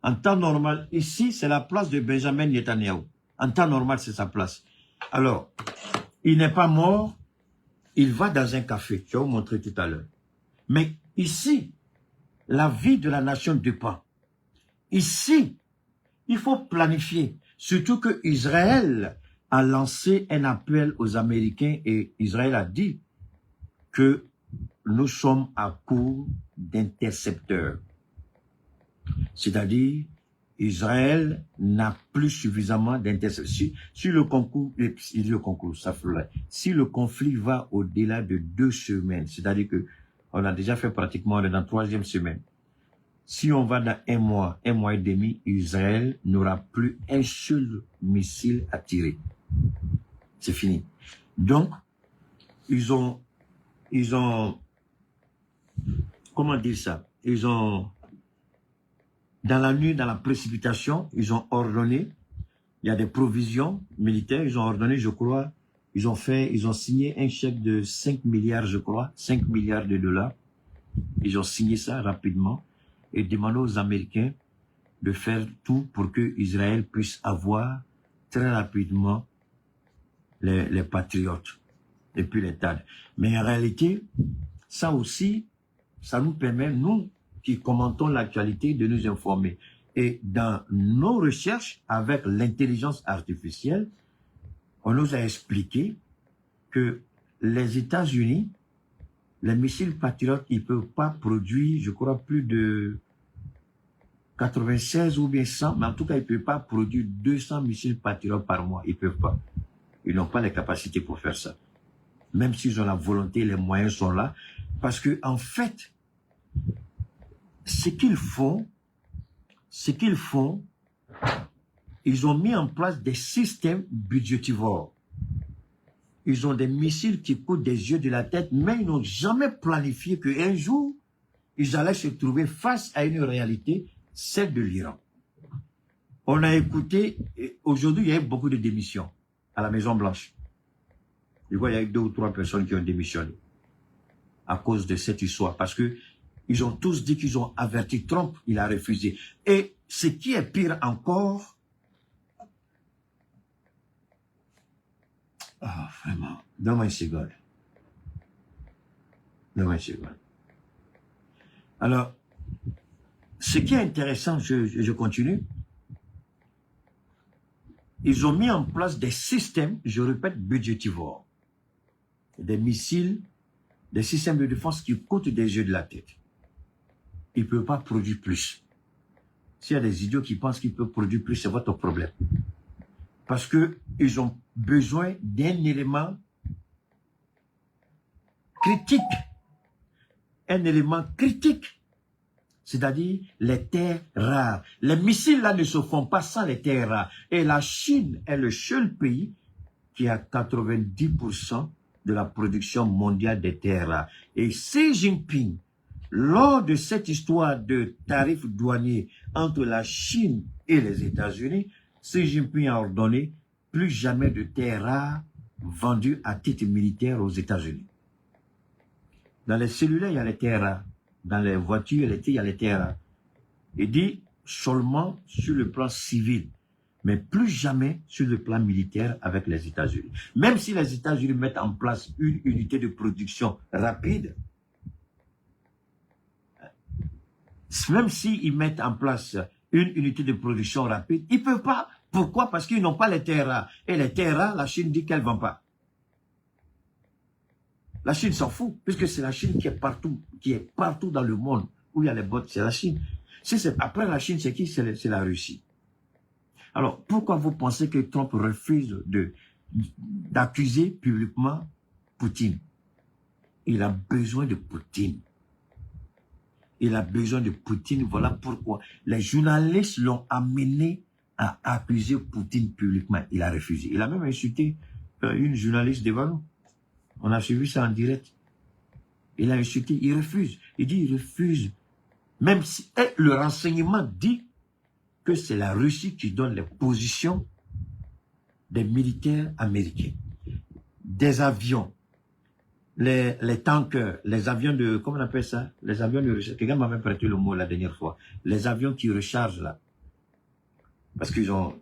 en temps normal, ici, c'est la place de Benjamin Netanyahu. En temps normal, c'est sa place. Alors, il n'est pas mort, il va dans un café. Je vais vous montrer tout à l'heure. Mais ici, la vie de la nation dépend. Ici, il faut planifier. Surtout que Israël a lancé un appel aux Américains et Israël a dit que nous sommes à court d'intercepteurs. C'est-à-dire, Israël n'a plus suffisamment d'intercepteurs. Si le conflit va au-delà de 2 semaines, c'est-à-dire que on a déjà fait pratiquement, on est dans la 3e semaine. Si on va dans un mois et demi, Israël n'aura plus un seul missile à tirer. C'est fini. Donc, ils ont, comment dire ça? Ils ont, dans la nuit, dans la précipitation, ils ont ordonné, il y a des provisions militaires, ils ont ordonné, je crois, ils ont signé un chèque de 5 milliards, je crois, 5 milliards de dollars. Ils ont signé ça rapidement et demandé aux Américains de faire tout pour que Israël puisse avoir très rapidement les patriotes et puis les TAD. Mais en réalité, ça aussi, ça nous permet, nous qui commentons l'actualité, de nous informer. Et dans nos recherches avec l'intelligence artificielle, on nous a expliqué que les États-Unis Les missiles patriotes, ils ne peuvent pas produire, je crois, plus de 96 ou bien 100, mais en tout cas, ils ne peuvent pas produire 200 missiles patriotes par mois. Ils ne peuvent pas. Ils n'ont pas les capacités pour faire ça. Même s'ils ont la volonté, les moyens sont là. Parce que, en fait, ce qu'ils font, ils ont mis en place des systèmes budgétivores. Ils ont des missiles qui coûtent des yeux de la tête, mais ils n'ont jamais planifié qu'un jour, ils allaient se trouver face à une réalité, celle de l'Iran. On a écouté, aujourd'hui, il y a eu beaucoup de démissions à la Maison-Blanche. Je vois, il y a eu 2 ou 3 personnes qui ont démissionné à cause de cette histoire, parce que ils ont tous dit qu'ils ont averti Trump, il a refusé. Et ce qui est pire encore, vraiment, donne-moi une seconde. Donne-moi une seconde. Alors, ce qui est intéressant, je continue, ils ont mis en place des systèmes, je répète, budgétivores. Des missiles, des systèmes de défense qui coûtent des yeux de la tête. Ils ne peuvent pas produire plus. S'il y a des idiots qui pensent qu'ils peuvent produire plus, c'est votre problème. Parce qu'ils ont besoin d'un élément critique. Un élément critique. C'est-à-dire les terres rares. Les missiles là ne se font pas sans les terres rares. Et la Chine est le seul pays qui a 90% de la production mondiale des terres rares. Et Xi Jinping, lors de cette histoire de tarifs douaniers entre la Chine et les États-Unis, Xi Jinping a ordonné plus jamais de terres rares vendues à titre militaire aux États-Unis. Dans les cellulaires, il y a les terres rares. Dans les voitures, il y a les terres rares. Il dit seulement sur le plan civil, mais plus jamais sur le plan militaire avec les États-Unis. Même si les États-Unis mettent en place une unité de production rapide, même s'ils mettent en place une unité de production rapide, ils ne peuvent pas. Pourquoi? Parce qu'ils n'ont pas les terres rares. Et les terres rares, la Chine dit qu'elle ne vend pas. La Chine s'en fout, puisque c'est la Chine qui est partout dans le monde où il y a les bottes, c'est la Chine. Après la Chine, c'est qui? C'est la Russie. Alors, pourquoi vous pensez que Trump refuse d'accuser publiquement Poutine? Il a besoin de Poutine. Il a besoin de Poutine, voilà pourquoi. Les journalistes l'ont amené à accuser Poutine publiquement. Il a refusé. Il a même insulté une journaliste devant nous. On a suivi ça en direct. Il a insulté, il refuse. Il dit, il refuse. Même si le renseignement dit que c'est la Russie qui donne les positions des militaires américains. Des avions, les tankers, les avions de, comment on appelle ça? Les avions de recharge. Quelqu'un m'a même prêté le mot la dernière fois. Les avions qui rechargent là. Parce qu'ils ont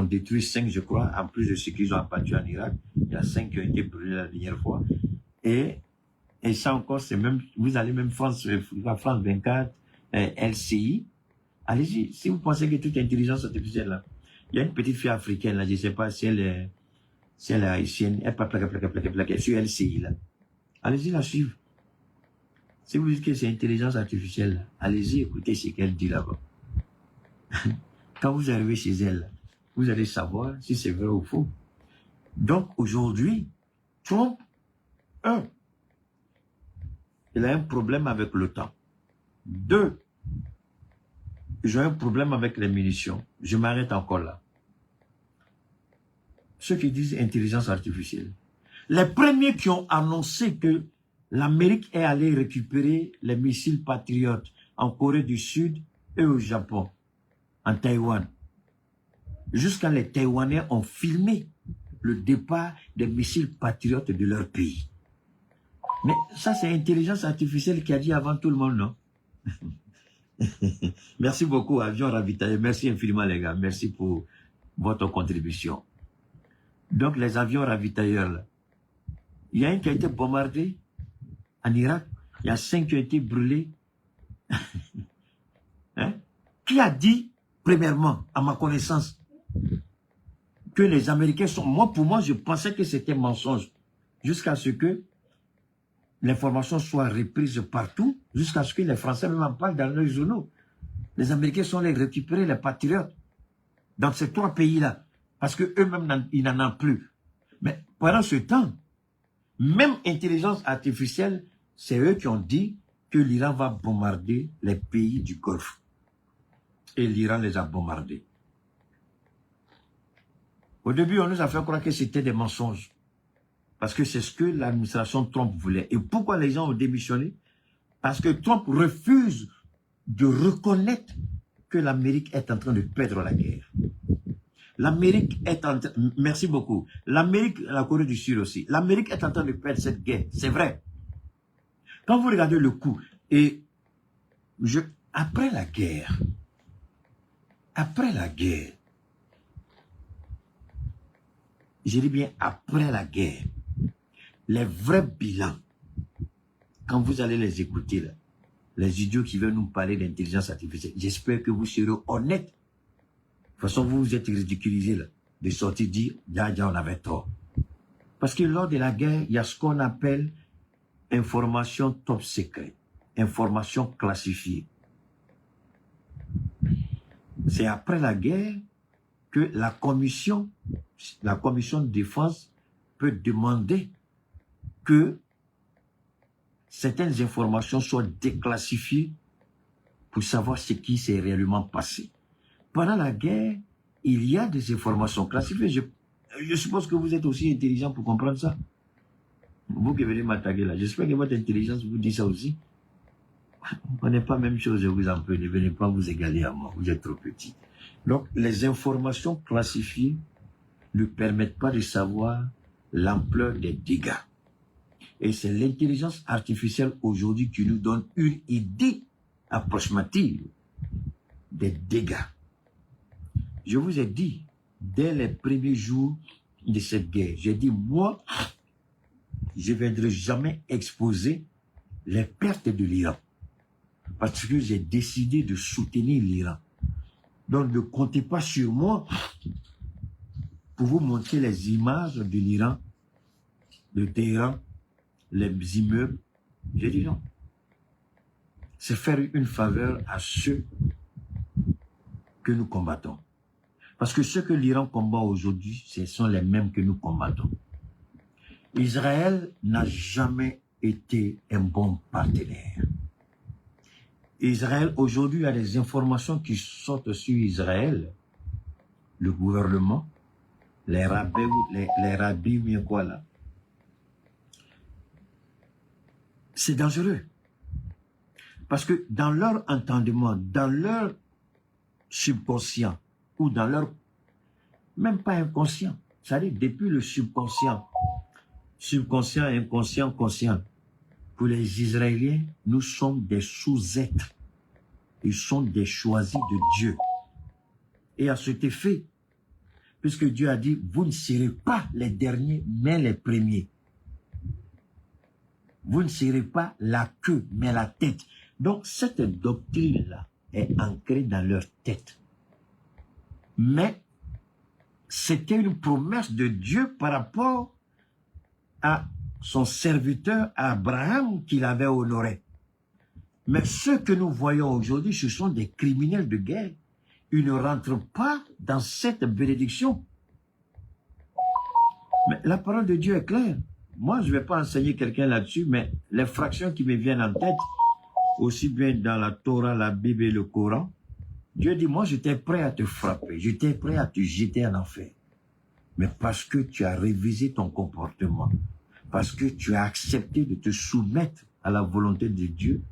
détruit 5, je crois, en plus de ce qu'ils ont abattu en Irak. Il y a 5 qui ont été brûlés la dernière fois. Et ça encore, c'est même, vous allez même France 24, LCI. Allez-y, si vous pensez que toute intelligence artificielle là, il y a une petite fille africaine là, je ne sais pas si elle est haïtienne, elle parle plaquer sur LCI là. Allez-y la suivre. Si vous dites que c'est intelligence artificielle, allez-y écoutez ce qu'elle dit là-bas. Quand vous arrivez chez elle, vous allez savoir si c'est vrai ou faux. Donc aujourd'hui, Trump, il a un problème avec le temps. 2, j'ai un problème avec les munitions. Je m'arrête encore là. Ceux qui disent intelligence artificielle. Les premiers qui ont annoncé que l'Amérique est allée récupérer les missiles patriotes en Corée du Sud et au Japon, en Taïwan. Jusqu'à les Taïwanais ont filmé le départ des missiles patriotes de leur pays. Mais ça, c'est l'intelligence artificielle qui a dit avant tout le monde, non? Merci beaucoup, avion ravitaillé. Merci infiniment, les gars. Merci pour votre contribution. Donc, les avions ravitailleurs, là, il y a un qui a été bombardé en Irak. Il y a 5 qui ont été brûlés. Hein? Qui a dit, premièrement, à ma connaissance, que les Américains sont... Pour moi, je pensais que c'était mensonge. Jusqu'à ce que l'information soit reprise partout, jusqu'à ce que les Français même en parlent dans leurs journaux. Les Américains sont allés récupérer les patriotes dans ces 3 pays-là, parce qu'eux-mêmes, ils n'en ont plus. Mais pendant ce temps, même intelligence artificielle, c'est eux qui ont dit que l'Iran va bombarder les pays du Golfe. Et l'Iran les a bombardés. Au début, on nous a fait croire que c'était des mensonges. Parce que c'est ce que l'administration Trump voulait. Et pourquoi les gens ont démissionné? Parce que Trump refuse de reconnaître que l'Amérique est en train de perdre la guerre. L'Amérique est en train... Merci beaucoup. L'Amérique, la Corée du Sud aussi. L'Amérique est en train de perdre cette guerre. C'est vrai. Quand vous regardez le coup, et après la guerre, je dis bien après la guerre, les vrais bilans, quand vous allez les écouter, là, les idiots qui veulent nous parler d'intelligence artificielle, j'espère que vous serez honnêtes. De toute façon, vous vous êtes ridiculisés là, de sortir dire, on avait tort. Parce que lors de la guerre, il y a ce qu'on appelle information top secret, information classifiée. C'est après la guerre que la commission de défense peut demander que certaines informations soient déclassifiées pour savoir ce qui s'est réellement passé. Pendant la guerre, il y a des informations classifiées. Je suppose que vous êtes aussi intelligent pour comprendre ça. Vous qui venez m'attaquer là, j'espère que votre intelligence vous dit ça aussi. On n'est pas la même chose, je vous en prie, ne venez pas vous égaler à moi, vous êtes trop petit. Donc, les informations classifiées ne permettent pas de savoir l'ampleur des dégâts. Et c'est l'intelligence artificielle aujourd'hui qui nous donne une idée approximative des dégâts. Je vous ai dit, dès les premiers jours de cette guerre, j'ai dit, moi, je ne viendrai jamais exposer les pertes de l'Iran. Parce que j'ai décidé de soutenir l'Iran. Donc ne comptez pas sur moi pour vous montrer les images de l'Iran, de Téhéran, les immeubles. J'ai dit non. C'est faire une faveur à ceux que nous combattons. Parce que ceux que l'Iran combat aujourd'hui, ce sont les mêmes que nous combattons. Israël n'a jamais été un bon partenaire. Israël, aujourd'hui, il y a des informations qui sortent sur Israël. Le gouvernement, les rabbis, mais quoi là. C'est dangereux. Parce que dans leur entendement, dans leur subconscient, ou dans leur, même pas inconscient, c'est-à-dire depuis le subconscient, inconscient, conscient, pour les Israéliens, nous sommes des sous-êtres. Ils sont des choisis de Dieu. Et à cet effet, puisque Dieu a dit, vous ne serez pas les derniers, mais les premiers. Vous ne serez pas la queue, mais la tête. Donc, cette doctrine-là est ancrée dans leur tête. Mais, c'était une promesse de Dieu par rapport à son serviteur Abraham qu'il avait honoré. Mais ceux que nous voyons aujourd'hui, ce sont des criminels de guerre. Ils ne rentrent pas dans cette bénédiction. Mais la parole de Dieu est claire. Moi, je ne vais pas enseigner quelqu'un là-dessus, mais les fractions qui me viennent en tête, aussi bien dans la Torah, la Bible et le Coran, Dieu dit, moi, j'étais prêt à te frapper, j'étais prêt à te jeter en enfer. Mais parce que tu as révisé ton comportement, parce que tu as accepté de te soumettre à la volonté de Dieu,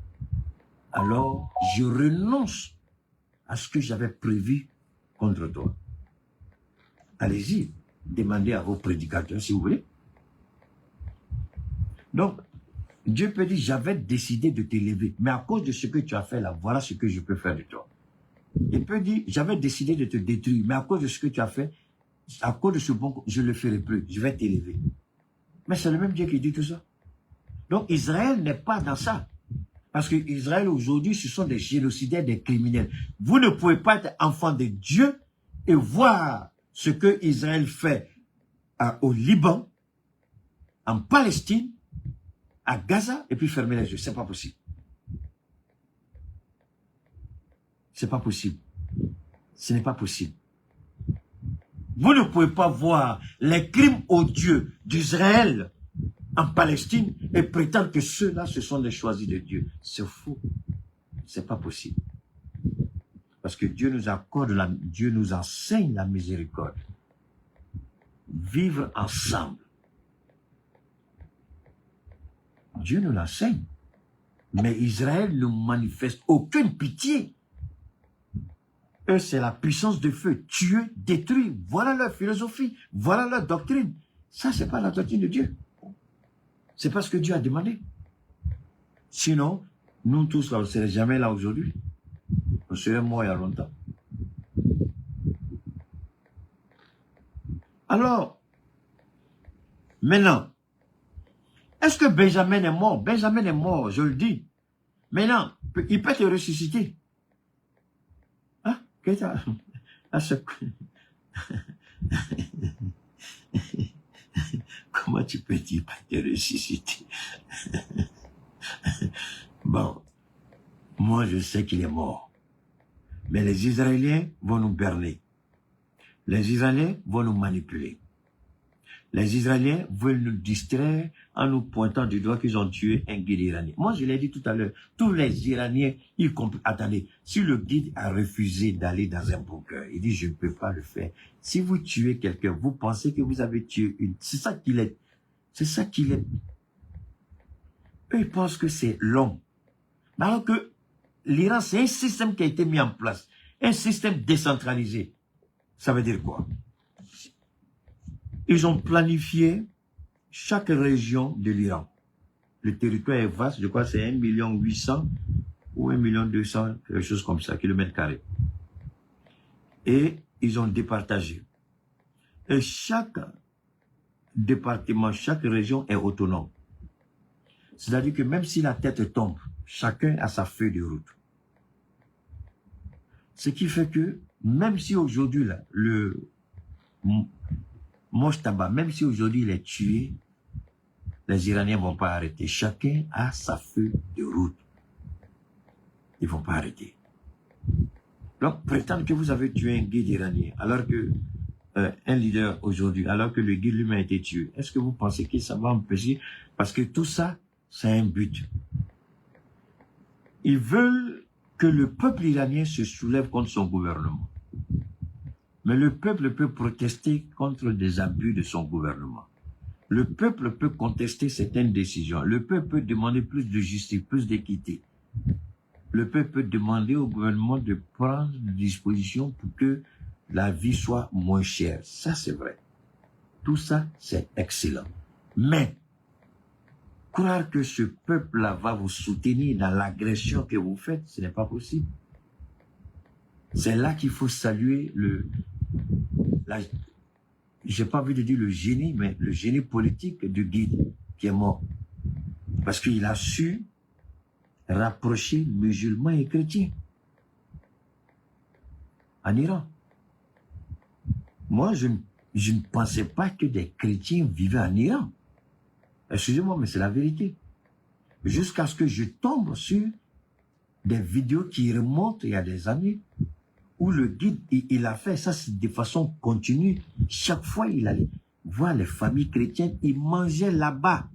alors je renonce à ce que j'avais prévu contre toi. Allez-y, demandez à vos prédicateurs si vous voulez. Donc, Dieu peut dire, j'avais décidé de t'élever, mais à cause de ce que tu as fait là, voilà ce que je peux faire de toi. Il peut dire, j'avais décidé de te détruire, mais à cause de ce que tu as fait, à cause de ce bon, je ne le ferai plus, je vais t'élever. Mais c'est le même Dieu qui dit tout ça. Donc Israël n'est pas dans ça. Parce que Israël aujourd'hui, ce sont des génocidaires, des criminels. Vous ne pouvez pas être enfant de Dieu et voir ce que Israël fait au Liban, en Palestine, à Gaza et puis fermer les yeux. C'est pas possible. C'est pas possible. Ce n'est pas possible. Vous ne pouvez pas voir les crimes odieux d'Israël en Palestine et prétendre que ceux-là, ce sont les choisis de Dieu. C'est faux. C'est pas possible. Parce que Dieu nous accorde, Dieu nous enseigne la miséricorde. Vivre ensemble. Dieu nous l'enseigne. Mais Israël ne manifeste aucune pitié. Eux, c'est la puissance de feu. Tuer, détruire. Voilà leur philosophie. Voilà leur doctrine. Ça, c'est pas la doctrine de Dieu. C'est pas ce que Dieu a demandé. Sinon, nous tous, là, on ne serait jamais là aujourd'hui. On serait morts il y a longtemps. Alors, maintenant, est-ce que Benjamin est mort? Benjamin est mort, je le dis. Maintenant, il peut te ressusciter. Hein? Comment tu peux dire qu'il peut te ressusciter? Bon, moi je sais qu'il est mort. Mais les Israéliens vont nous berner. Les Israéliens vont nous manipuler. Les Israéliens veulent nous distraire en nous pointant du doigt qu'ils ont tué un guide iranien. Moi, je l'ai dit tout à l'heure, tous les Iraniens, y compris... Attendez, si le guide a refusé d'aller dans un bunker, il dit, je ne peux pas le faire. Si vous tuez quelqu'un, vous pensez que vous avez tué une... C'est ça qu'il est. C'est ça qu'il est. Eux, ils pensent que c'est long. Alors que l'Iran, c'est un système qui a été mis en place. Un système décentralisé. Ça veut dire quoi? Ils ont planifié chaque région de l'Iran. Le territoire est vaste, je crois que c'est 1 800 000 ou 1 200 000, quelque chose comme ça, kilomètres carrés. Et ils ont départagé. Et chaque département, chaque région est autonome. C'est-à-dire que même si la tête tombe, chacun a sa feuille de route. Ce qui fait que, même si aujourd'hui, là, le Mojtaba, même si aujourd'hui il est tué, les Iraniens ne vont pas arrêter. Chacun a sa feuille de route. Ils ne vont pas arrêter. Donc, prétendre que vous avez tué un guide iranien, alors que un leader aujourd'hui, alors que le guide lui-même a été tué, est-ce que vous pensez que ça va empêcher? Parce que tout ça, c'est un but. Ils veulent que le peuple iranien se soulève contre son gouvernement. Mais le peuple peut protester contre des abus de son gouvernement. Le peuple peut contester certaines décisions. Le peuple peut demander plus de justice, plus d'équité. Le peuple peut demander au gouvernement de prendre des dispositions pour que la vie soit moins chère. Ça, c'est vrai. Tout ça, c'est excellent. Mais, croire que ce peuple-là va vous soutenir dans l'agression que vous faites, ce n'est pas possible. C'est là qu'il faut saluer j'ai pas envie de dire le génie, mais le génie politique du guide qui est mort. Parce qu'il a su rapprocher musulmans et chrétiens en Iran. Moi, je ne pensais pas que des chrétiens vivaient en Iran. Excusez-moi, mais c'est la vérité. Jusqu'à ce que je tombe sur des vidéos qui remontent il y a des années, où le guide, il a fait ça de façon continue. Chaque fois, il allait voir les familles chrétiennes, il mangeait là-bas.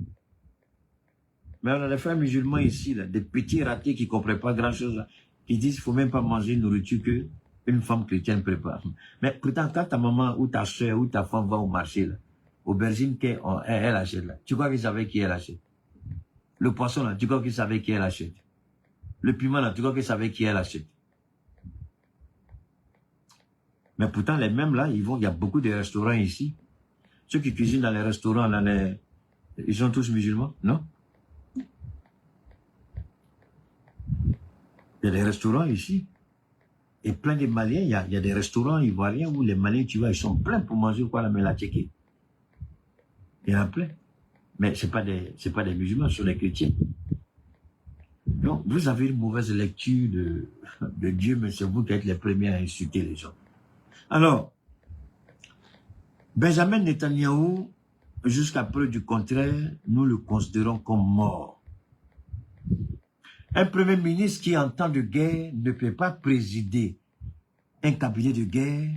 Mais on a des frères musulmans ici, là, des petits ratés qui ne comprennent pas grand-chose, là, qui disent qu'il ne faut même pas manger une nourriture qu'une femme chrétienne prépare. Mais pourtant, quand ta maman ou ta soeur ou ta femme va au marché, là, aubergine qu'elle achète, là, tu crois qu'ils savaient qui elle achète? Le poisson, là, tu crois qu'ils savaient qui elle achète? Le piment, là, tu crois qu'ils savaient qui elle achète? Mais pourtant, les mêmes là, il y a beaucoup de restaurants ici. Ceux qui cuisinent dans les restaurants, là, ils sont tous musulmans, non? Il y a des restaurants ici. Et plein de Maliens, il y a des restaurants ivoiriens où les Maliens, tu vois, ils sont pleins pour manger quoi, la tchéké. Il y en a plein. Mais c'est pas des musulmans, ce sont des chrétiens. Donc, vous avez une mauvaise lecture de Dieu, mais c'est vous qui êtes les premiers à insulter les gens. Alors, Benjamin Netanyahou jusqu'à preuve du contraire, nous le considérons comme mort. Un premier ministre qui, en temps de guerre, ne peut pas présider un cabinet de guerre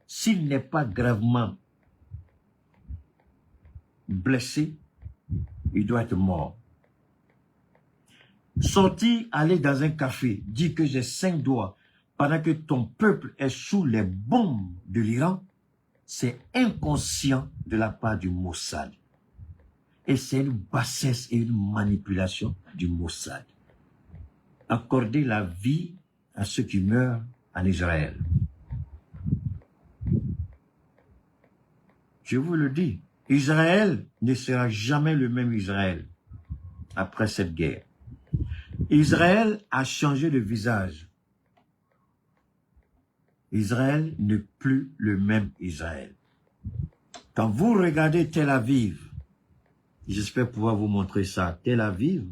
s'il n'est pas gravement blessé, il doit être mort. Sortir, aller dans un café, dire que j'ai 5 doigts pendant que ton peuple est sous les bombes de l'Iran, c'est inconscient de la part du Mossad. Et c'est une bassesse et une manipulation du Mossad. Accorder la vie à ceux qui meurent en Israël. Je vous le dis, Israël ne sera jamais le même Israël après cette guerre. Israël a changé de visage. Israël n'est plus le même Israël. Quand vous regardez Tel Aviv, j'espère pouvoir vous montrer ça, Tel Aviv,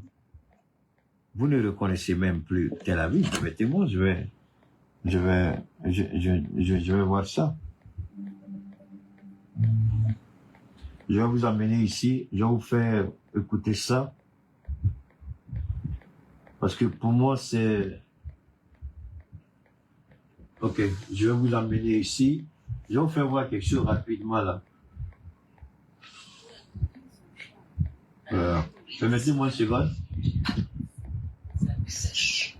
vous ne reconnaissez même plus Tel Aviv. Permettez-moi, je vais voir ça. Je vais vous amener ici, je vais vous faire écouter ça. Parce que pour moi, c'est... Ok, je vais vous amener ici. Je vais vous faire voir quelque chose rapidement là. Permettez-moi une seconde.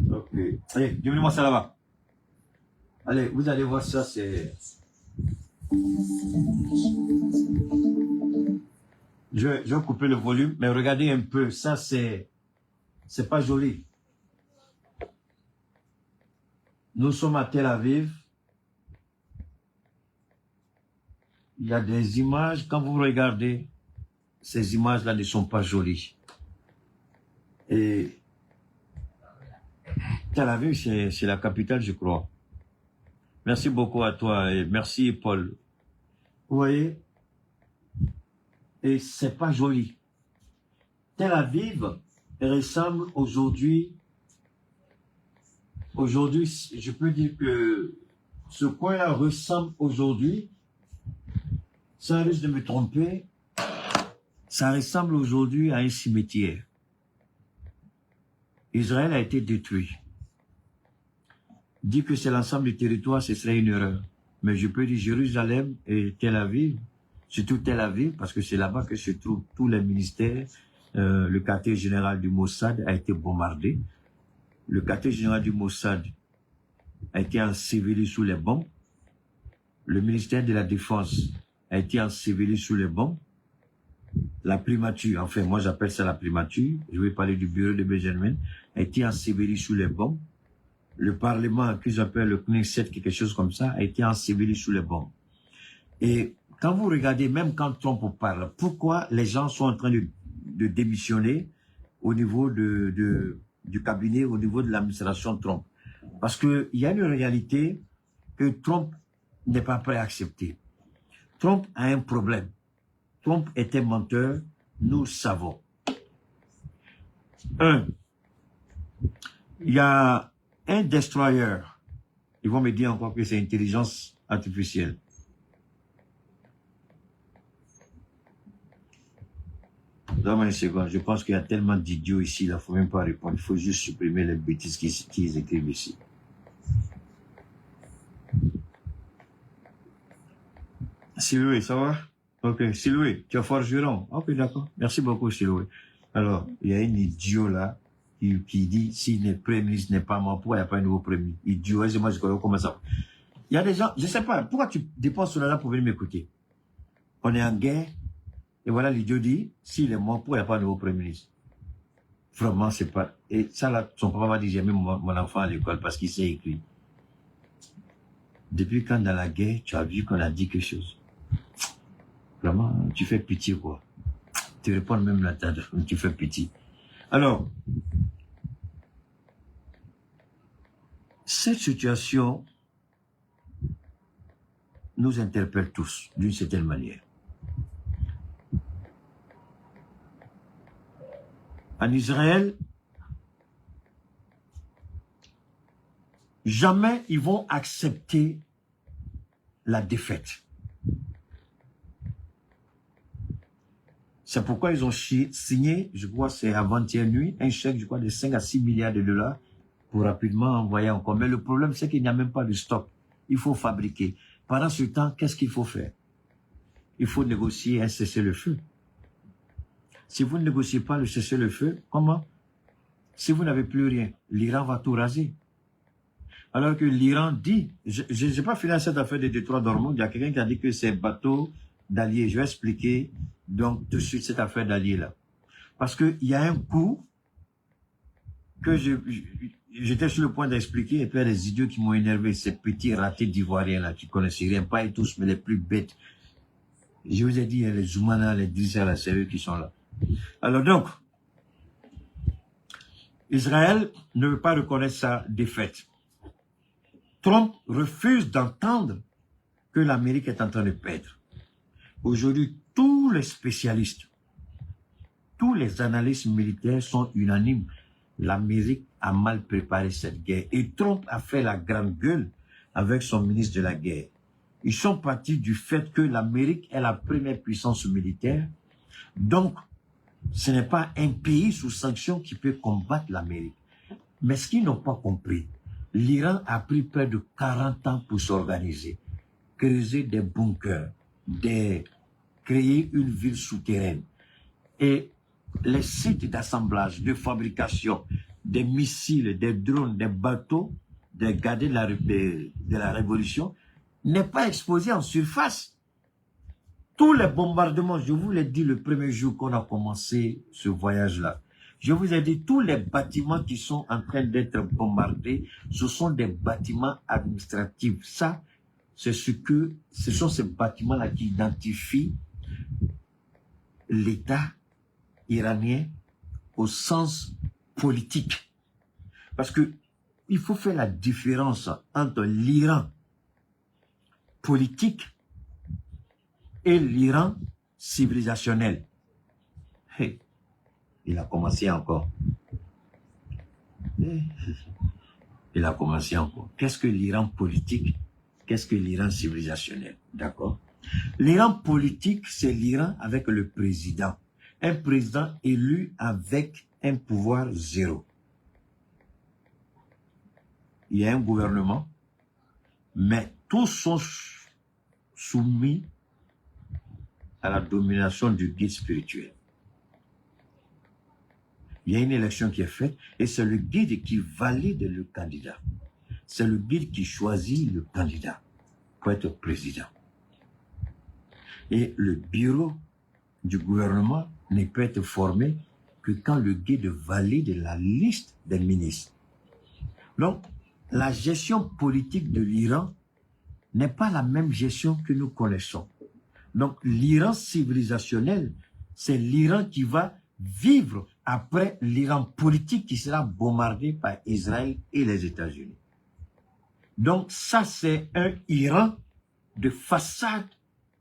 Ok. Allez, donnez-moi ça là-bas. Allez, vous allez voir ça, c'est... Je vais couper le volume, mais regardez un peu, ça c'est pas joli. Nous sommes à Tel Aviv. Il y a des images, quand vous regardez, ces images-là ne sont pas jolies. Et Tel Aviv, c'est la capitale, je crois. Merci beaucoup à toi et merci Paul. Vous voyez? Et c'est pas joli. Tel Aviv ressemble aujourd'hui, je peux dire que ce coin-là ressemble aujourd'hui, ça risque de me tromper, ça ressemble aujourd'hui à un cimetière. Israël a été détruit. Dire que c'est l'ensemble du territoire, ce serait une erreur. Mais je peux dire Jérusalem et Tel Aviv, surtout Tel Aviv, parce que c'est là-bas que se trouvent tous les ministères. Le quartier général du Mossad a été bombardé. Le quartier général du Mossad a été enseveli sous les bombes. Le ministère de la Défense a été enseveli sous les bombes. La primature, enfin moi j'appelle ça la primature, je vais parler du bureau de Benjamin, a été enseveli sous les bombes. Le Parlement, qu'ils appellent le Knesset, quelque chose comme ça, a été enseveli sous les bombes. Et quand vous regardez, même quand Trump parle, pourquoi les gens sont en train de démissionner au niveau du cabinet, au niveau de l'administration Trump? Parce qu'il y a une réalité que Trump n'est pas prêt à accepter. Trump a un problème. Trump était menteur, nous le savons. Il y a un destroyer. Ils vont me dire encore que c'est intelligence artificielle. Donne-moi une seconde. Je pense qu'il y a tellement d'idiots ici, il ne faut même pas répondre. Il faut juste supprimer les bêtises qu'ils écrivent ici. Siloué, ça va? Ok, Siloué, tu es forgeron. Ok, d'accord. Merci beaucoup, Siloué. Alors, il y a un idiot là qui dit si le Premier ministre n'est pas mort, pourquoi il n'y a pas un nouveau Premier ministre? Idiot, et moi je connais comment ça. Il y a des gens, je ne sais pas, pourquoi tu dépenses cela là pour venir m'écouter? On est en guerre, et voilà l'idiot dit, s'il est mort, pourquoi il n'y a pas un nouveau Premier ministre? Vraiment, c'est pas. Et ça là, son papa m'a dit, j'ai mis mon enfant à l'école parce qu'il sait écrire. Depuis quand dans la guerre, tu as vu qu'on a dit quelque chose? Vraiment, tu fais pitié, quoi. Tu réponds même la tête, tu fais pitié. Alors, cette situation nous interpelle tous, d'une certaine manière. En Israël, jamais ils vont accepter la défaite. C'est pourquoi ils ont signé, je crois c'est avant-hier nuit, un chèque, je crois, de 5 à 6 milliards de dollars pour rapidement envoyer encore. Mais le problème, c'est qu'il n'y a même pas de stock. Il faut fabriquer. Pendant ce temps, qu'est-ce qu'il faut faire? Il faut négocier un cessez-le-feu. Si vous ne négociez pas le cessez-le-feu, comment? Si vous n'avez plus rien, l'Iran va tout raser. Alors que l'Iran dit, je n'ai pas fini cette affaire des détroits d'Ormuz, il y a quelqu'un qui a dit que c'est bateau d'alliés. Je vais expliquer donc tout de suite cette affaire d'alliés-là. Parce qu'il y a un coup que j'étais sur le point d'expliquer, et puis il y a des idiots qui m'ont énervé, ces petits ratés d'Ivoiriens-là, qui ne connaissent rien, pas et tous, mais les plus bêtes. Je vous ai dit, il y a les Zoumana, les Drissa, là, c'est eux qui sont là. Alors donc, Israël ne veut pas reconnaître sa défaite. Trump refuse d'entendre que l'Amérique est en train de perdre. Aujourd'hui, tous les spécialistes, tous les analystes militaires sont unanimes. L'Amérique a mal préparé cette guerre. Et Trump a fait la grande gueule avec son ministre de la guerre. Ils sont partis du fait que l'Amérique est la première puissance militaire. Donc, ce n'est pas un pays sous sanction qui peut combattre l'Amérique. Mais ce qu'ils n'ont pas compris, l'Iran a pris près de 40 ans pour s'organiser, creuser des bunkers, créer une ville souterraine. Et les sites d'assemblage, de fabrication des missiles, des drones, des bateaux, des gardiens de la Révolution, n'est pas exposé en surface. Tous les bombardements, je vous l'ai dit le premier jour qu'on a commencé ce voyage-là, je vous ai dit, tous les bâtiments qui sont en train d'être bombardés, ce sont des bâtiments administratifs. Ça, ce sont ces bâtiments-là qui identifient l'État iranien au sens politique. Parce que il faut faire la différence entre l'Iran politique et l'Iran civilisationnel. Hey, il a commencé encore. Il a commencé encore. Qu'est-ce que l'Iran politique? Qu'est-ce que l'Iran civilisationnel? D'accord? L'Iran politique, c'est l'Iran avec le président. Un président élu avec un pouvoir zéro. Il y a un gouvernement, mais tous sont soumis à la domination du guide spirituel. Il y a une élection qui est faite et c'est le guide qui valide le candidat. C'est le guide qui choisit le candidat pour être président. Et le bureau du gouvernement ne peut être formé que quand le guide valide la liste des ministres. Donc, la gestion politique de l'Iran n'est pas la même gestion que nous connaissons. Donc, l'Iran civilisationnel, c'est l'Iran qui va vivre après l'Iran politique qui sera bombardé par Israël et les États-Unis. Donc, ça, c'est un Iran de façade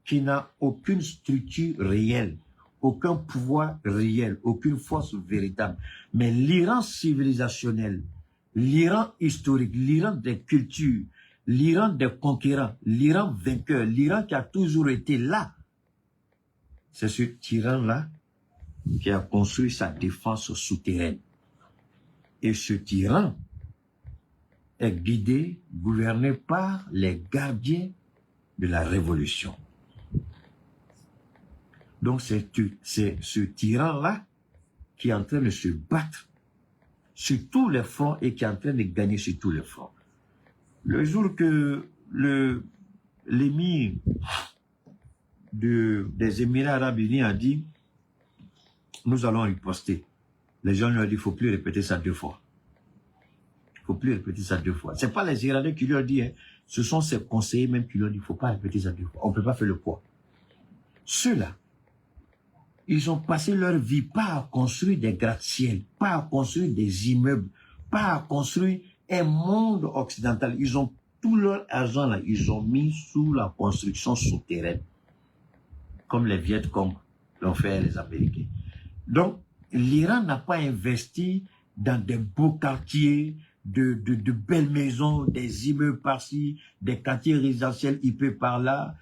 qui n'a aucune structure réelle, aucun pouvoir réel, aucune force véritable. Mais l'Iran civilisationnel, l'Iran historique, l'Iran des cultures, l'Iran des conquérants, l'Iran vainqueur, l'Iran qui a toujours été là, c'est ce tyran-là qui a construit sa défense souterraine. Et ce tyran est guidé, gouverné par les gardiens de la révolution. Donc c'est ce tyran-là qui est en train de se battre sur tous les fronts et qui est en train de gagner sur tous les fronts. Le jour que l'émir des Émirats Arabes Unis a dit « Nous allons riposter », les gens lui ont dit « Il ne faut plus répéter ça 2 fois. Il ne faut plus répéter ça 2 fois. » Ce n'est pas les Iraniens qui lui ont dit, hein, ce sont ses conseillers même qui lui ont dit « Il ne faut pas répéter ça 2 fois. On ne peut pas faire le poids. » Ceux-là, ils ont passé leur vie pas à construire des gratte-ciel, pas à construire des immeubles, pas à construire un monde occidental. Ils ont tout leur argent là, ils ont mis sous la construction souterraine, comme les Viet Cong l'ont fait les Américains. Donc, l'Iran n'a pas investi dans des beaux quartiers, de belles maisons, des immeubles par-ci, des quartiers résidentiels IP par-là,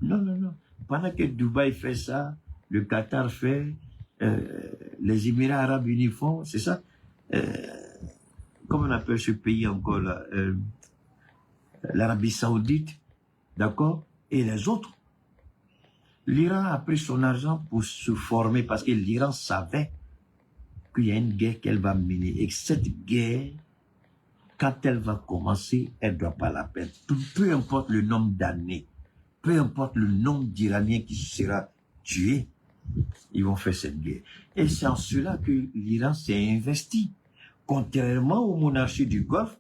non. Pendant que Dubaï fait ça, le Qatar fait, les Émirats Arabes Unis font, c'est ça. Comment on appelle ce pays encore là, l'Arabie Saoudite, d'accord, et les autres. L'Iran a pris son argent pour se former parce que l'Iran savait qu'il y a une guerre qu'elle va mener et que cette guerre, quand elle va commencer, elle ne doit pas la perdre. Peu importe le nombre d'années, peu importe le nombre d'Iraniens qui sera tué, ils vont faire cette guerre. Et c'est en cela que l'Iran s'est investi. Contrairement aux monarchies du Golfe,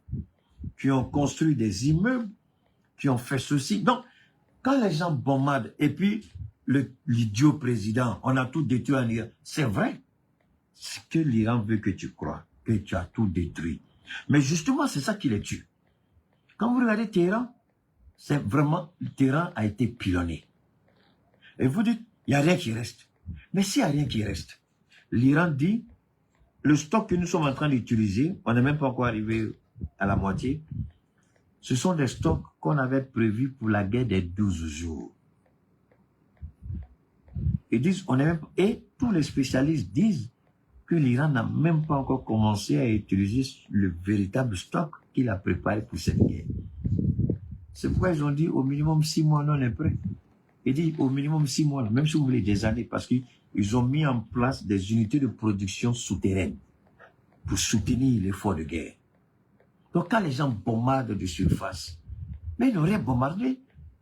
qui ont construit des immeubles, qui ont fait ceci. Donc, quand les gens bombardent, et puis l'idiot président, on a tout détruit en Iran, c'est vrai. Ce que l'Iran veut que tu crois, que tu as tout détruit. Mais justement, c'est ça qui les tue. Quand vous regardez Téhéran, c'est vraiment, Téhéran a été pilonné. Et vous dites, il n'y a rien qui reste. Mais s'il n'y a rien qui reste, l'Iran dit, le stock que nous sommes en train d'utiliser, on n'est même pas encore arrivé à la moitié, ce sont des stocks qu'on avait prévus pour la guerre des 12 jours. Ils disent, et tous les spécialistes disent que l'Iran n'a même pas encore commencé à utiliser le véritable stock qu'il a préparé pour cette guerre. C'est pourquoi ils ont dit au minimum 6 mois, on est prêt. Ils disent au minimum 6 mois, même si vous voulez des années, parce qu'ils ont mis en place des unités de production souterraines pour soutenir l'effort de guerre. Donc quand les gens bombardent de surface, mais ils n'auraient bombardé.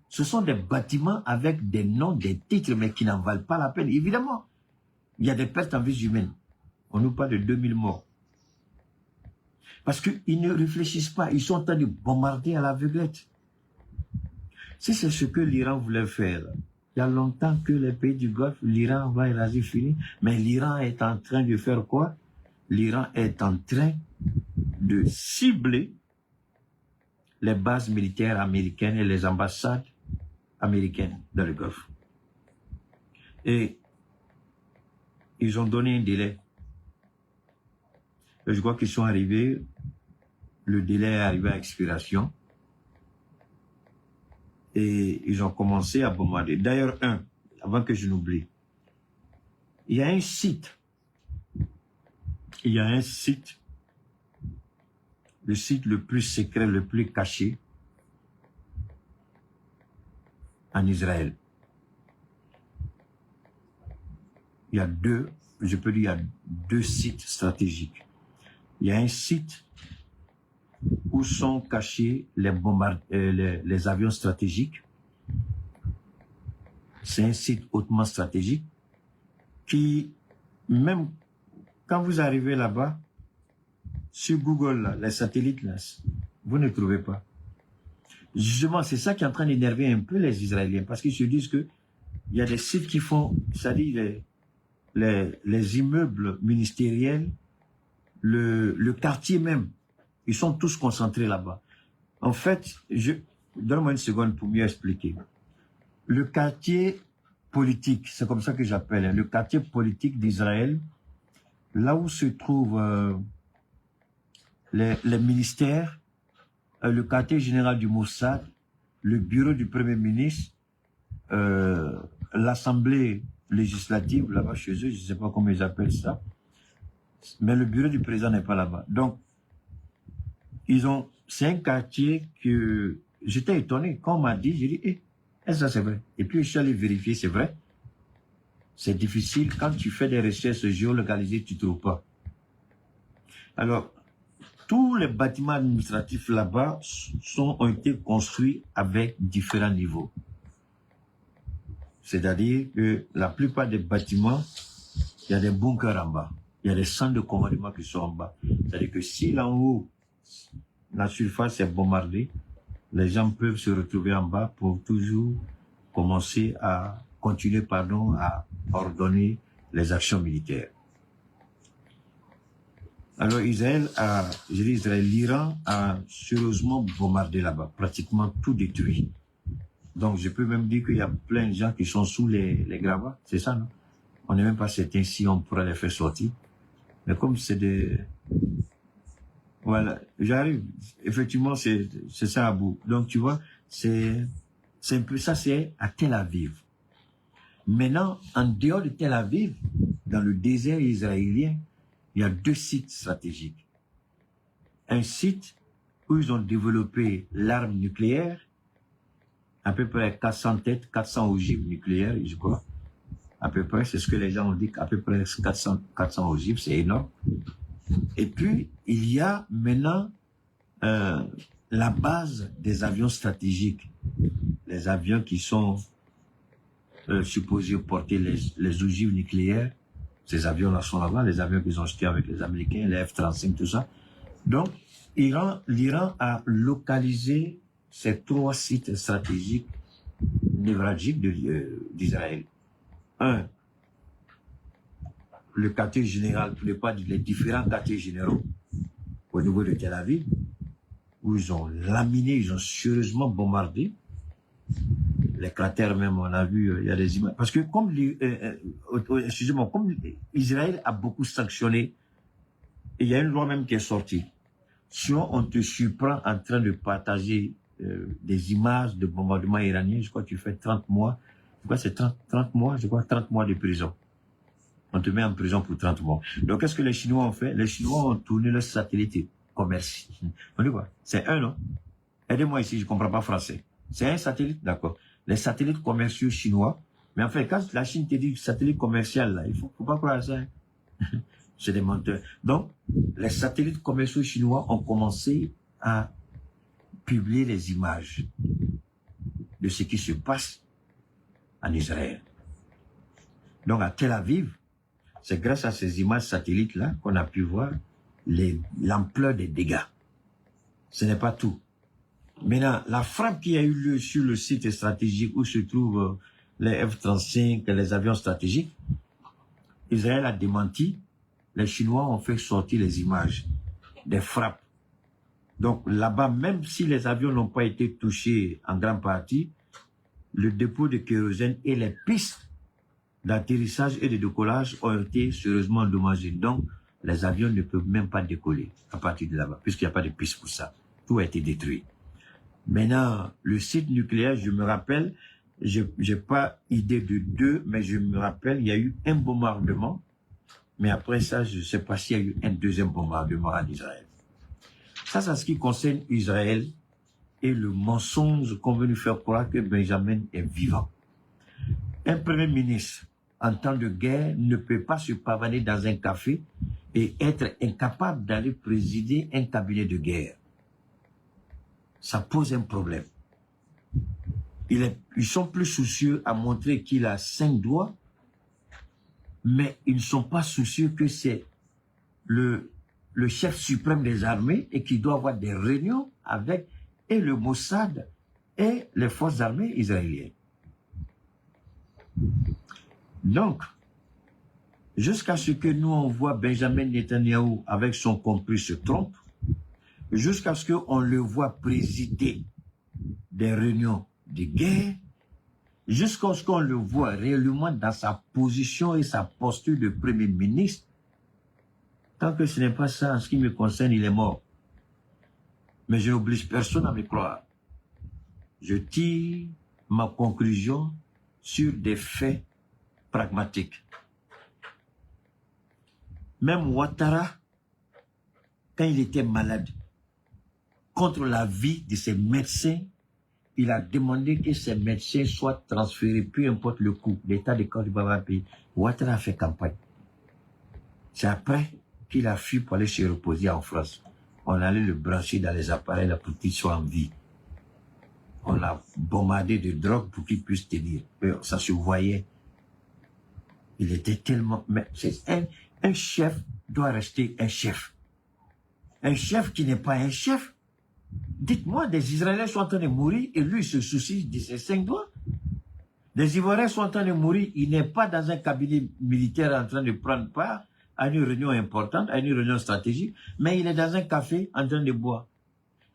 Ce sont des bâtiments avec des noms, des titres, mais qui n'en valent pas la peine. Évidemment, il y a des pertes en vies humaines. On nous parle de 2000 morts. Parce qu'ils ne réfléchissent pas. Ils sont en train de bombarder à l'aveuglette. Si c'est ce que l'Iran voulait faire, il y a longtemps que les pays du Golfe, l'Iran va éraser fini. Mais l'Iran est en train de faire quoi? L'Iran est en train de cibler les bases militaires américaines et les ambassades américaines dans le Golfe. Et ils ont donné un délai. Et je crois qu'ils sont arrivés, le délai est arrivé à expiration. Et ils ont commencé à bombarder. D'ailleurs, avant que je n'oublie, il y a un site, le site le plus secret, le plus caché en Israël. Il y a il y a deux sites stratégiques. Il y a un site où sont cachés les avions stratégiques. C'est un site hautement stratégique qui, même quand vous arrivez là-bas, sur Google, là, les satellites, là, vous ne trouvez pas. Justement, c'est ça qui est en train d'énerver un peu les Israéliens, parce qu'ils se disent que il y a des sites qui font, c'est-à-dire les immeubles ministériels, le quartier même, ils sont tous concentrés là-bas. En fait, donne-moi une seconde pour mieux expliquer. Le quartier politique, c'est comme ça que j'appelle, hein, le quartier politique d'Israël, là où se trouvent les ministères, le quartier général du Mossad, le bureau du Premier ministre, l'Assemblée législative, là-bas chez eux, je ne sais pas comment ils appellent ça, mais le bureau du président n'est pas là-bas. Donc, c'est un quartier que j'étais étonné. Quand on m'a dit, j'ai dit, ça c'est vrai. Et puis je suis allé vérifier, c'est vrai. C'est difficile, quand tu fais des recherches géolocalisées, tu ne trouves pas. Alors, tous les bâtiments administratifs là-bas ont été construits avec différents niveaux. C'est-à-dire que la plupart des bâtiments, il y a des bunkers en bas. Il y a des centres de commandement qui sont en bas. C'est-à-dire que si là en haut, la surface est bombardée, les gens peuvent se retrouver en bas pour toujours continuer à ordonner les actions militaires. Alors l'Iran a sérieusement bombardé là-bas, pratiquement tout détruit. Donc je peux même dire qu'il y a plein de gens qui sont sous les gravats, c'est ça, non? On n'est même pas certain si on pourra les faire sortir. Mais comme c'est des... Voilà, j'arrive. Effectivement, c'est ça à bout. Donc tu vois, c'est un peu ça, c'est à Tel Aviv. Maintenant, en dehors de Tel Aviv, dans le désert israélien, il y a 2 sites stratégiques. Un site où ils ont développé l'arme nucléaire, à peu près 400 têtes, 400 ogives nucléaires, je crois. À peu près, c'est ce que les gens ont dit, qu'à peu près 400 ogives, c'est énorme. Et puis, il y a maintenant la base des avions stratégiques. Les avions qui sont supposés porter les ogives nucléaires. Ces avions-là sont là-bas, les avions qu'ils ont achetés avec les Américains, les F-35, tout ça. Donc, l'Iran a localisé ces 3 sites stratégiques névralgiques d'Israël. Un, le quartier général, pour ne pas dire les différents quartiers généraux au niveau de Tel Aviv, où ils ont laminé, ils ont sérieusement bombardé. Les cratères même, on a vu, il y a des images. Parce que comme, excusez-moi, comme Israël a beaucoup sanctionné, il y a une loi même qui est sortie. Si on te surprend en train de partager des images de bombardement iranien, je crois que tu fais 30 mois. Je crois que c'est 30 mois, je crois 30 mois de prison. On te met en prison pour 30 mois. Donc, qu'est-ce que les Chinois ont fait? Les Chinois ont tourné leur satellite commercial. On dit quoi? C'est un, non? Aidez-moi ici, je ne comprends pas français. C'est un satellite, d'accord. Les satellites commerciaux chinois. Mais en fait, quand la Chine te dit satellite commercial, là, il faut pas croire à ça. Hein. C'est des menteurs. Donc, les satellites commerciaux chinois ont commencé à publier les images de ce qui se passe en Israël. Donc, à Tel Aviv, c'est grâce à ces images satellites-là qu'on a pu voir l'ampleur des dégâts. Ce n'est pas tout. Maintenant, la frappe qui a eu lieu sur le site stratégique où se trouvent les F-35 et les avions stratégiques, Israël a démenti. Les Chinois ont fait sortir les images des frappes. Donc là-bas, même si les avions n'ont pas été touchés en grande partie, le dépôt de kérosène et les pistes d'atterrissage et de décollage ont été sérieusement endommagées. Donc, les avions ne peuvent même pas décoller à partir de là-bas, puisqu'il n'y a pas de piste pour ça. Tout a été détruit. Maintenant, le site nucléaire, je me rappelle, j'ai pas idée de 2, mais je me rappelle, il y a eu un bombardement. Mais après ça, je ne sais pas s'il y a eu un deuxième bombardement en Israël. Ça, c'est ce qui concerne Israël et le mensonge qu'on veut nous faire croire que Benjamin est vivant. Un premier ministre, en temps de guerre, ne peut pas se pavaner dans un café et être incapable d'aller présider un cabinet de guerre. Ça pose un problème. Ils sont plus soucieux à montrer qu'il a 5 doigts, mais ils ne sont pas soucieux que c'est le chef suprême des armées et qu'il doit avoir des réunions avec et le Mossad et les forces armées israéliennes. Donc, jusqu'à ce que nous on voit Benjamin Netanyahou avec son complice se trompe, jusqu'à ce qu'on le voit présider des réunions de guerre, jusqu'à ce qu'on le voit réellement dans sa position et sa posture de Premier ministre, tant que ce n'est pas ça, en ce qui me concerne, il est mort. Mais je n'oblige personne à me croire. Je tire ma conclusion sur des faits pragmatiques. Même Ouattara, quand il était malade, contre la vie de ses médecins, il a demandé que ces médecins soient transférés, peu importe le coût, l'État de Côte d'Ivoire va payer. Ouattara a fait campagne. C'est après qu'il a fui pour aller se reposer en France. On allait le brancher dans les appareils là, pour qu'il soit en vie. On l'a bombardé de drogue pour qu'il puisse tenir. Ça se voyait. Il était tellement... Mais un chef doit rester un chef. Un chef qui n'est pas un chef. Dites-moi, des Israéliens sont en train de mourir et lui il se soucie de ses 5 doigts. Des Ivoiriens sont en train de mourir, il n'est pas dans un cabinet militaire en train de prendre part à une réunion importante, à une réunion stratégique, mais il est dans un café en train de boire.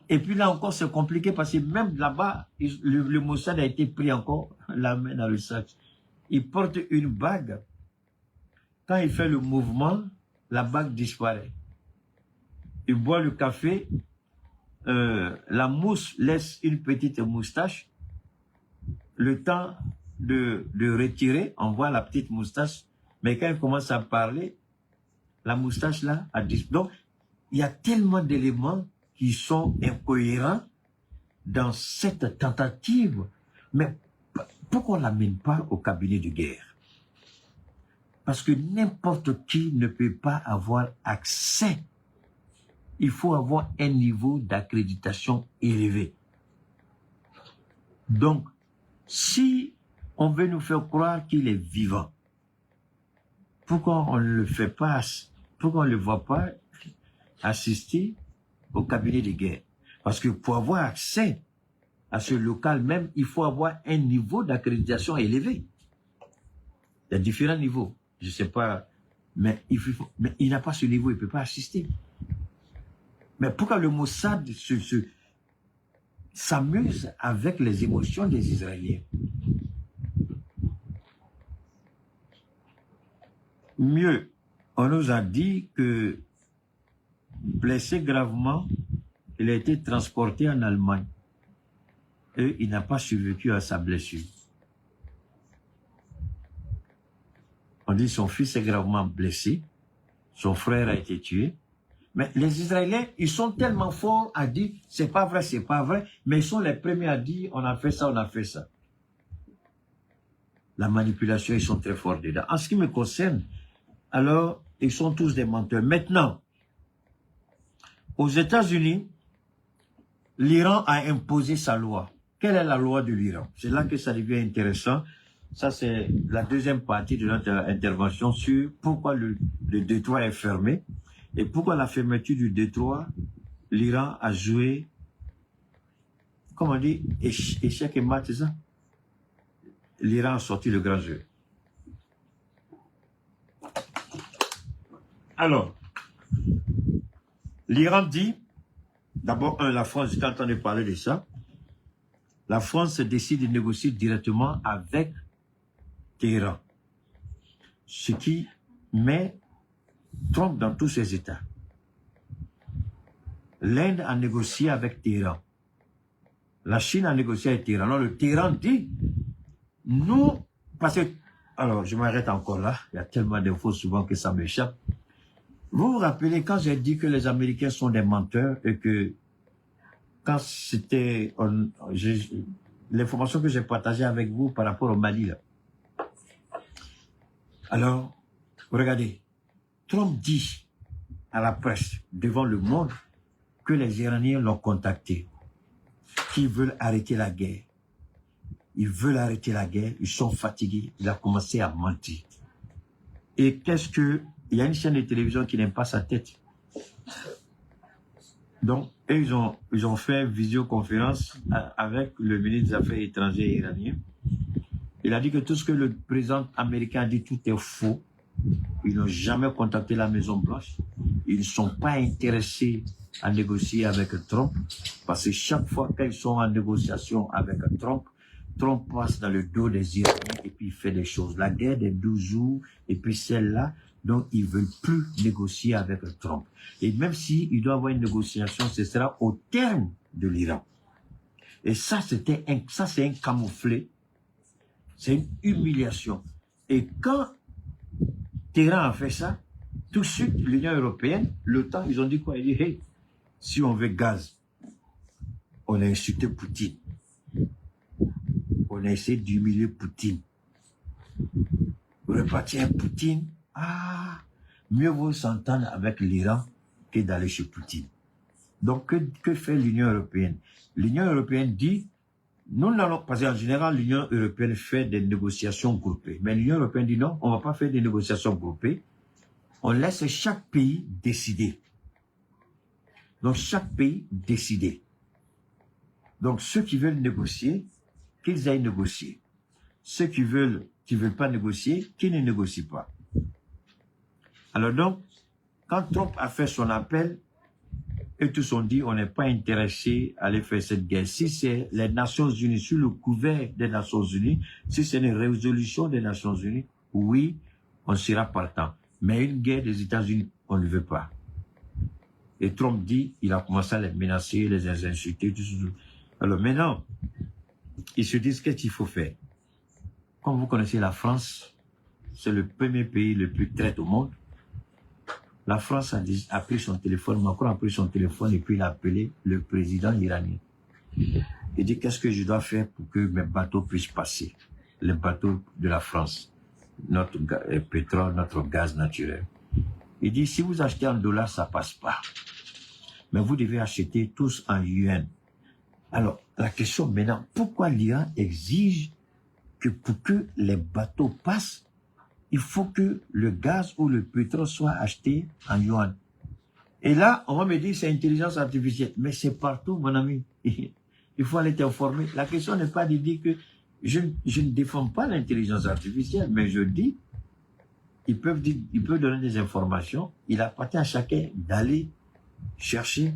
Et puis là encore, c'est compliqué parce que même là-bas, le Mossad a été pris encore la main dans le sac. Il porte une bague. Quand il fait le mouvement, la bague disparaît. Il boit le café, la mousse laisse une petite moustache. Le temps de retirer, on voit la petite moustache, mais quand il commence à parler, la moustache là a disparu. Donc, il y a tellement d'éléments qui sont incohérents dans cette tentative. Mais pourquoi on ne l'amène pas au cabinet de guerre? Parce que n'importe qui ne peut pas avoir accès. Il faut avoir un niveau d'accréditation élevé. Donc, si on veut nous faire croire qu'il est vivant, pourquoi on ne le fait pas, pourquoi on ne le voit pas assister au cabinet de guerre? Parce que pour avoir accès à ce local même, il faut avoir un niveau d'accréditation élevé. Il y a différents niveaux. Je ne sais pas, mais il n'a pas ce niveau, il ne peut pas assister. Mais pourquoi le Mossad s'amuse avec les émotions des Israéliens? Mieux, on nous a dit que, blessé gravement, il a été transporté en Allemagne. Et il n'a pas survécu à sa blessure. On dit que son fils est gravement blessé, son frère a été tué. Mais les Israéliens, ils sont tellement forts à dire c'est pas vrai, mais ils sont les premiers à dire on a fait ça, on a fait ça. La manipulation, ils sont très forts dedans. En ce qui me concerne, alors, ils sont tous des menteurs. Maintenant, aux États-Unis, l'Iran a imposé sa loi. Quelle est la loi de l'Iran? C'est là que ça devient intéressant. Ça, c'est la deuxième partie de notre intervention sur pourquoi le détroit est fermé et pourquoi la fermeture du détroit, l'Iran a joué, comment on dit, échec et mat, c'est ça? L'Iran a sorti le grand jeu. Alors, l'Iran dit, d'abord, la France, j'étais en train de parler de ça, la France décide de négocier directement avec Téhéran, ce qui met Trump dans tous ses États. L'Inde a négocié avec Téhéran. La Chine a négocié avec Téhéran. Alors le Téhéran dit, nous, parce que, alors je m'arrête encore là, il y a tellement d'infos souvent que ça m'échappe. Vous vous rappelez quand j'ai dit que les Américains sont des menteurs et que quand c'était l'information que j'ai partagée avec vous par rapport au Mali là. Alors, regardez, Trump dit à la presse, devant le monde, que les Iraniens l'ont contacté, qu'ils veulent arrêter la guerre. Ils veulent arrêter la guerre, ils sont fatigués, il a commencé à mentir. Et qu'est-ce que... Il y a une chaîne de télévision qui n'aime pas sa tête. Donc, ils ont fait visioconférence avec le ministre des Affaires étrangères iranien. Il a dit que tout ce que le président américain a dit, tout est faux. Ils n'ont jamais contacté la Maison-Blanche. Ils ne sont pas intéressés à négocier avec Trump. Parce que chaque fois qu'ils sont en négociation avec Trump, Trump passe dans le dos des Iraniens et puis il fait des choses. La guerre des 12 jours et puis celle-là, donc ils ne veulent plus négocier avec Trump. Et même s'il doit y avoir une négociation, ce sera au terme de l'Iran. Et ça, c'est un camouflet. C'est une humiliation. Et quand Téhéran a fait ça, tout de suite, l'Union européenne, l'OTAN, ils ont dit quoi? Ils ont dit, hey, si on veut gaz, on a insulté Poutine. On a essayé d'humilier Poutine. Repartir Poutine, mieux vaut s'entendre avec l'Iran que d'aller chez Poutine. Donc, que fait l'Union européenne? L'Union européenne dit, nous n'allons pas, en général, l'Union européenne fait des négociations groupées. Mais l'Union européenne dit non, on ne va pas faire des négociations groupées. On laisse chaque pays décider. Donc, chaque pays décider. Donc, ceux qui veulent négocier, qu'ils aillent négocier. Ceux qui veulent pas négocier, qu'ils ne négocient pas. Alors donc, quand Trump a fait son appel, et tous ont dit, on n'est pas intéressé à aller faire cette guerre. Si c'est les Nations Unies, sur le couvert des Nations Unies, si c'est une résolution des Nations Unies, oui, on sera partant. Mais une guerre des États-Unis, on ne veut pas. Et Trump dit, il a commencé à les menacer, les insulter, tout. Alors maintenant, ils se disent, qu'est-ce qu'il faut faire? comme vous connaissez la France, c'est le premier pays le plus traite au monde. La France a pris son téléphone, Macron a pris son téléphone et puis il a appelé le président iranien. Il dit, qu'est-ce que je dois faire pour que mes bateaux puissent passer? Les bateaux de la France, notre pétrole, notre gaz naturel. Il dit, si vous achetez en dollars, ça passe pas. Mais vous devez acheter tous en yuan. Alors, la question maintenant, pourquoi l'Iran exige que pour que les bateaux passent, il faut que le gaz ou le pétrole soit acheté en yuan? Et là, on va me dire, c'est intelligence artificielle. Mais c'est partout, mon ami. Il faut aller t'informer. La question n'est pas de dire que je ne défends pas l'intelligence artificielle, mais je dis, ils peuvent donner des informations. Il appartient à chacun d'aller chercher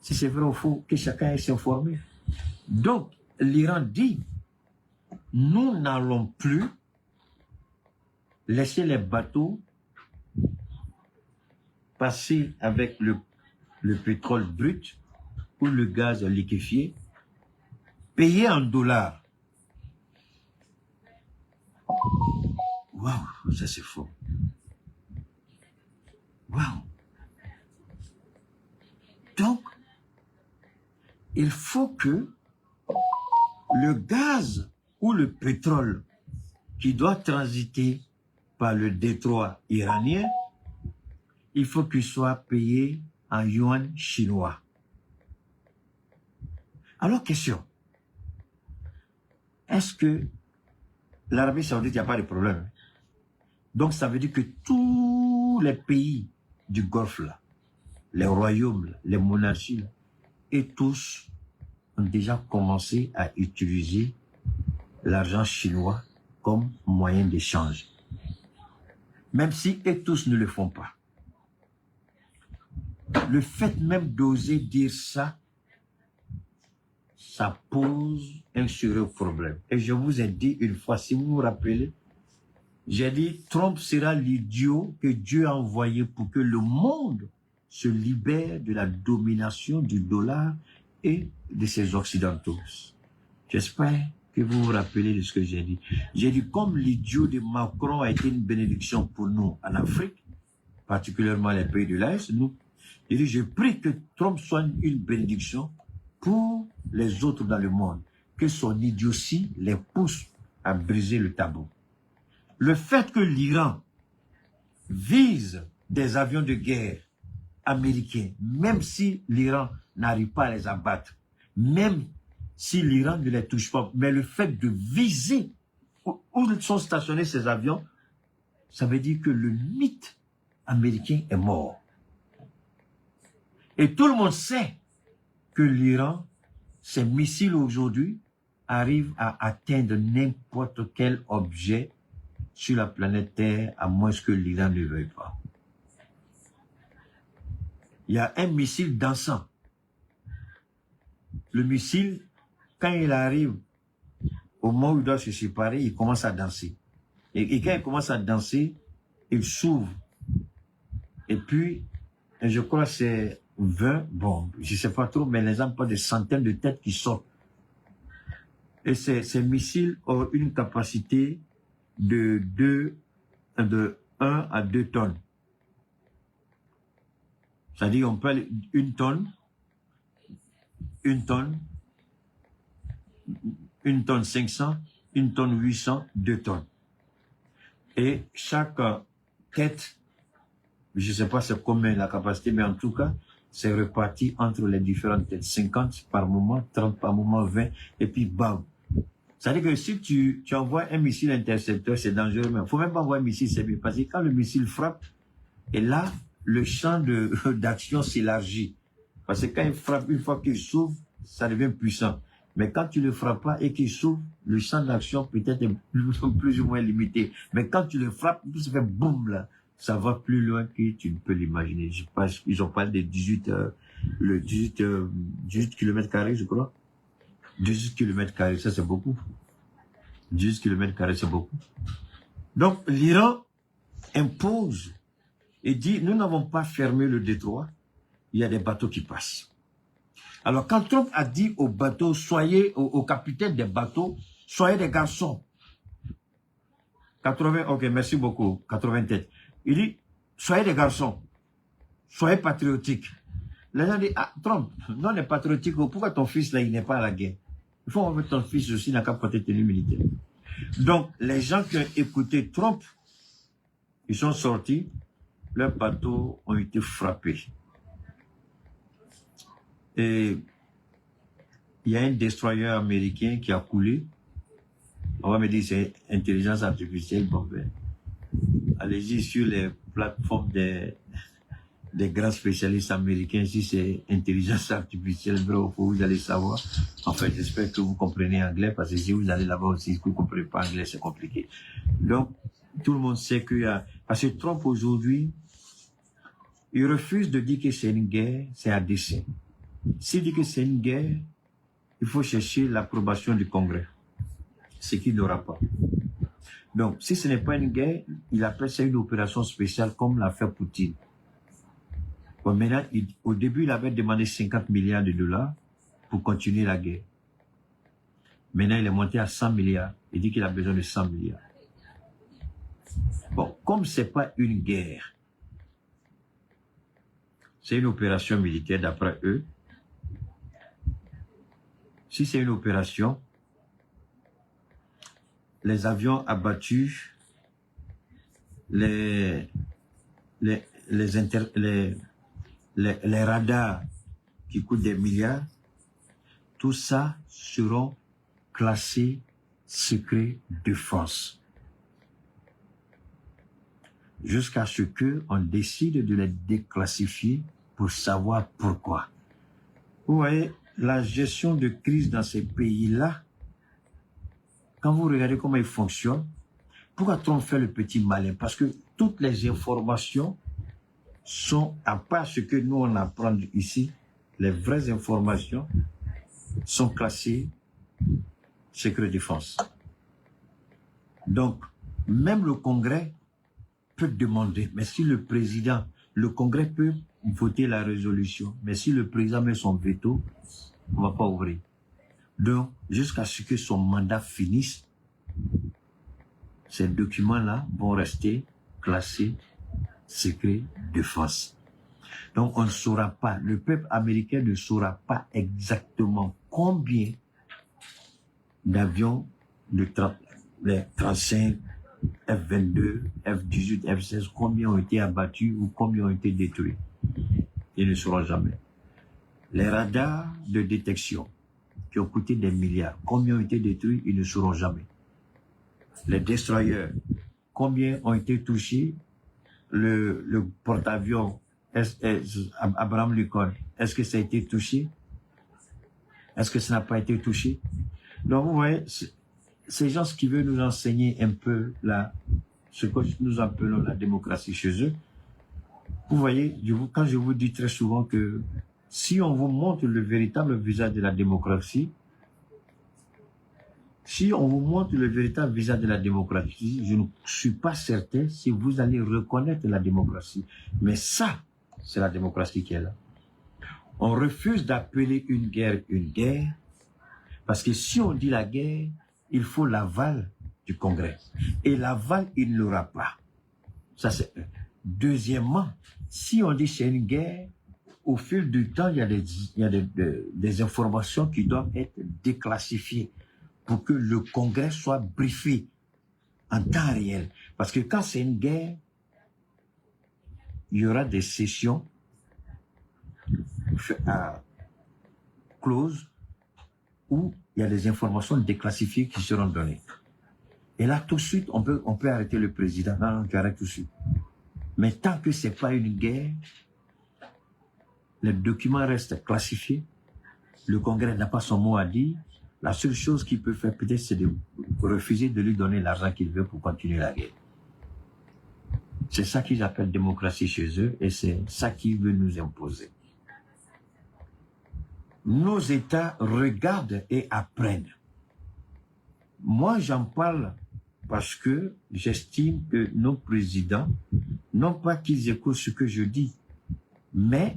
si c'est vrai ou faux, que chacun est informé. Donc, l'Iran dit, nous n'allons plus laisser les bateaux passer avec le pétrole brut ou le gaz liquéfié, payé en dollars. Waouh, ça c'est faux. Waouh. Donc, il faut que le gaz ou le pétrole qui doit transiter par le détroit iranien, il faut qu'il soit payé en yuan chinois. Alors, question. Est-ce que l'Arabie Saoudite, il n'y a pas de problème? Donc, ça veut dire que tous les pays du Golfe, là, les royaumes, là, les monarchies, là, et tous ont déjà commencé à utiliser l'argent chinois comme moyen d'échange. Même si et tous ne le font pas. Le fait même d'oser dire ça, ça pose un sérieux problème. Et je vous ai dit une fois, si vous vous rappelez, j'ai dit, Trump sera l'idiot que Dieu a envoyé pour que le monde se libère de la domination du dollar et de ses occidentaux. J'espère que vous vous rappelez de ce que j'ai dit. J'ai dit, comme l'idiot de Macron a été une bénédiction pour nous en Afrique, particulièrement les pays de l'Est, j'ai dit, je prie que Trump soit une bénédiction pour les autres dans le monde, que son idiotie les pousse à briser le tabou. Le fait que l'Iran vise des avions de guerre américains, même si l'Iran n'arrive pas à les abattre, même si l'Iran ne les touche pas, mais le fait de viser où sont stationnés ces avions, ça veut dire que le mythe américain est mort. Et tout le monde sait que l'Iran, ses missiles aujourd'hui, arrivent à atteindre n'importe quel objet sur la planète Terre, à moins que l'Iran ne veuille pas. Il y a un missile dansant. Le missile, quand il arrive au moment où il doit se séparer, il commence à danser. Et quand il commence à danser, il s'ouvre. Et puis, je crois que c'est 20, bon, je ne sais pas trop, mais les hommes pas des centaines de têtes qui sortent. Et ces missiles ont une capacité de 1 à 2 tonnes. C'est-à-dire on peut une tonne 500, 1 tonne 800, 2 tonnes. Et chaque tête, je ne sais pas c'est combien la capacité, mais en tout cas, c'est reparti entre les différentes têtes. 50 par moment, 30 par moment, 20, et puis bam. C'est-à-dire que si tu envoies un missile intercepteur, c'est dangereux, mais il ne faut même pas envoyer un missile, c'est bien. Parce que quand le missile frappe, et là, le champ d'action s'élargit. Parce que quand il frappe, une fois qu'il s'ouvre, ça devient puissant. Mais quand tu ne le frappes pas et qu'il s'ouvre, le champ d'action peut-être est plus ou moins limité. Mais quand tu le frappes, tout se fait boum là. Ça va plus loin que tu ne peux l'imaginer. Je pense qu'ils ont parlé de 18 km², je crois. 18 km², ça c'est beaucoup. 18 km², c'est beaucoup. Donc l'Iran impose et dit, nous n'avons pas fermé le détroit, il y a des bateaux qui passent. Alors quand Trump a dit aux bateaux, soyez, aux capitaines des bateaux, soyez des garçons, 80, ok, merci beaucoup. 80 têtes. Il dit, soyez des garçons. Soyez patriotiques. Les gens disent, ah, Trump, non, on est patriotique. Pourquoi ton fils, là, il n'est pas à la guerre? Il faut envoyer ton fils aussi, n'a qu'à porter tenue militaire. Donc, les gens qui ont écouté Trump, ils sont sortis, leurs bateaux ont été frappés. Et il y a un destroyer américain qui a coulé. On va me dire c'est intelligence artificielle. Bon, ben, allez-y sur les plateformes des grands spécialistes américains. Si c'est intelligence artificielle, bro, vous allez savoir. En fait, j'espère que vous comprenez anglais, parce que si vous allez là-bas aussi, si vous ne comprenez pas anglais, c'est compliqué. Donc, tout le monde sait qu'il y a... Parce que Trump, aujourd'hui, il refuse de dire que c'est une guerre, c'est à dessein. S'il dit que c'est une guerre, il faut chercher l'approbation du Congrès, ce qu'il n'aura pas. Donc, si ce n'est pas une guerre, il appelle ça une opération spéciale comme l'a fait Poutine. Bon, maintenant, au début, il avait demandé 50 milliards de dollars pour continuer la guerre. Maintenant, il est monté à 100 milliards. Il dit qu'il a besoin de 100 milliards. Bon, comme ce n'est pas une guerre, c'est une opération militaire d'après eux. Si c'est une opération, les avions abattus, les radars qui coûtent des milliards, tout ça seront classés secret défense. Jusqu'à ce qu'on décide de les déclassifier pour savoir pourquoi. Vous voyez, la gestion de crise dans ces pays-là, quand vous regardez comment ils fonctionnent, pourquoi Trump fait le petit malin? Parce que toutes les informations sont, à part ce que nous on apprend ici, les vraies informations sont classées secret défense. Donc, même le Congrès peut demander, mais si le président, le Congrès peut voter la résolution, mais si le président met son veto, on ne va pas ouvrir. Donc, jusqu'à ce que son mandat finisse, ces documents-là vont rester classés secret défense. Donc, on ne saura pas, le peuple américain ne saura pas exactement combien d'avions de les 35, F-22, F-18, F-16, combien ont été abattus ou combien ont été détruits. Ils ne sauront jamais. Les radars de détection qui ont coûté des milliards, combien ont été détruits, ils ne sauront jamais. Les destroyers, combien ont été touchés, le porte-avions Abraham Lincoln, est-ce que ça a été touché? Est-ce que ça n'a pas été touché? Donc vous voyez, ces gens qui veulent nous enseigner un peu ce que nous appelons la démocratie chez eux, vous voyez, quand je vous dis très souvent que si on vous montre le véritable visage de la démocratie, je ne suis pas certain si vous allez reconnaître la démocratie. Mais ça, c'est la démocratie qui est là. On refuse d'appeler une guerre, parce que si on dit la guerre, il faut l'aval du Congrès. Et l'aval, il ne l'aura pas. Ça, c'est un. Deuxièmement, si on dit c'est une guerre, au fil du temps, il y a des informations qui doivent être déclassifiées pour que le Congrès soit briefé en temps réel. Parce que quand c'est une guerre, il y aura des sessions closes où il y a des informations déclassifiées qui seront données. Et là, tout de suite, on peut arrêter le président. Non, tu arrêtes tout de suite. Mais tant que ce n'est pas une guerre, les documents restent classifiés. Le Congrès n'a pas son mot à dire. La seule chose qu'il peut faire peut-être, c'est de refuser de lui donner l'argent qu'il veut pour continuer la guerre. C'est ça qu'ils appellent démocratie chez eux et c'est ça qu'ils veulent nous imposer. Nos États regardent et apprennent. Moi, j'en parle parce que j'estime que nos présidents, non pas qu'ils écoutent ce que je dis, mais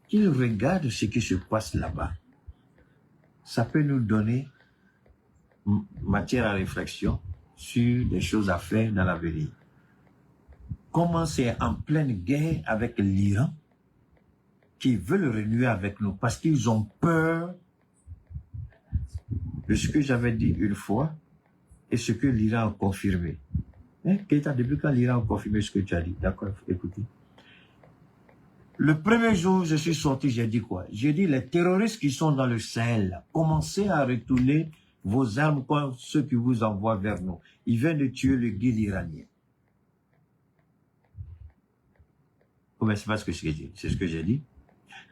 qu'ils regardent ce qui se passe là-bas. Ça peut nous donner matière à réflexion sur des choses à faire dans l'avenir. Comment c'est en pleine guerre avec l'Iran qui veulent renouer avec nous parce qu'ils ont peur de ce que j'avais dit une fois et ce que l'Iran a confirmé. Keïta, depuis quand l'Iran a confirmé ce que tu as dit? D'accord, écoutez. Le premier jour, je suis sorti, j'ai dit quoi? J'ai dit, les terroristes qui sont dans le Sahel, commencez à retourner vos armes comme ceux qui vous envoient vers nous. Ils viennent de tuer le guide iranien. Oh, mais c'est pas ce que j'ai dit, c'est ce que j'ai dit.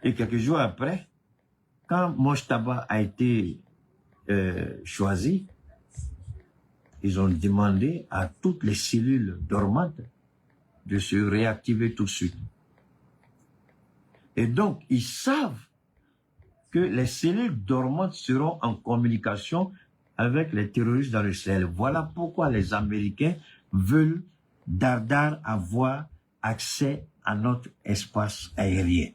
Et quelques jours après, quand Mojtaba a été choisi, ils ont demandé à toutes les cellules dormantes de se réactiver tout de suite. Et donc, ils savent que les cellules dormantes seront en communication avec les terroristes dans le Sahel. Voilà pourquoi les Américains veulent dardard avoir accès à notre espace aérien.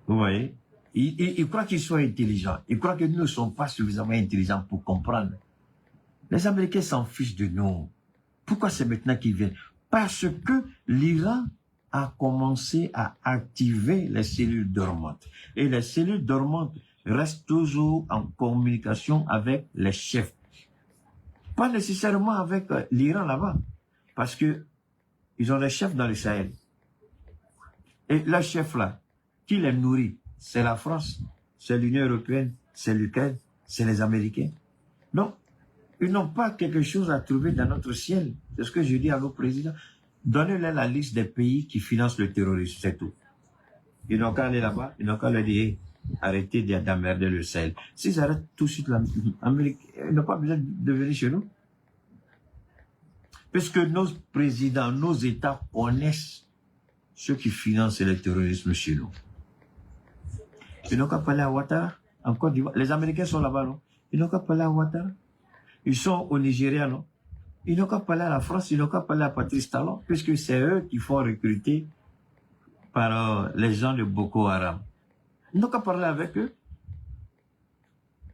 Vous voyez? Ils croient qu'ils sont intelligents. Ils croient que nous ne sommes pas suffisamment intelligents pour comprendre. Les Américains s'en fichent de nous. Pourquoi c'est maintenant qu'ils viennent? Parce que l'Iran a commencé à activer les cellules dormantes. Et les cellules dormantes restent toujours en communication avec les chefs. Pas nécessairement avec l'Iran là-bas. Parce que ils ont des chefs dans le Sahel. Et les chefs là, qui les nourrit? C'est la France, c'est l'Union européenne, c'est l'Ukraine, c'est les Américains. Donc, ils n'ont pas quelque chose à trouver dans notre ciel. C'est ce que je dis à nos présidents. Donnez-leur la liste des pays qui financent le terrorisme, c'est tout. Ils n'ont qu'à aller là-bas, ils n'ont qu'à leur dire, arrêtez d'emmerder le Sahel. S'ils arrêtent tout de suite l'Amérique, ils n'ont pas besoin de venir chez nous. Parce que nos présidents, nos États connaissent ceux qui financent le terrorisme chez nous. Ils n'ont qu'à parler à Ouattara, en Côte d'Ivoire. Les Américains sont là-bas, non? Ils n'ont qu'à parler à Ouattara. Ils sont au Nigeria, non? Ils n'ont qu'à parler à la France, ils n'ont qu'à parler à Patrice Talon, puisque c'est eux qui font recruter par les gens de Boko Haram. Ils n'ont qu'à parler avec eux.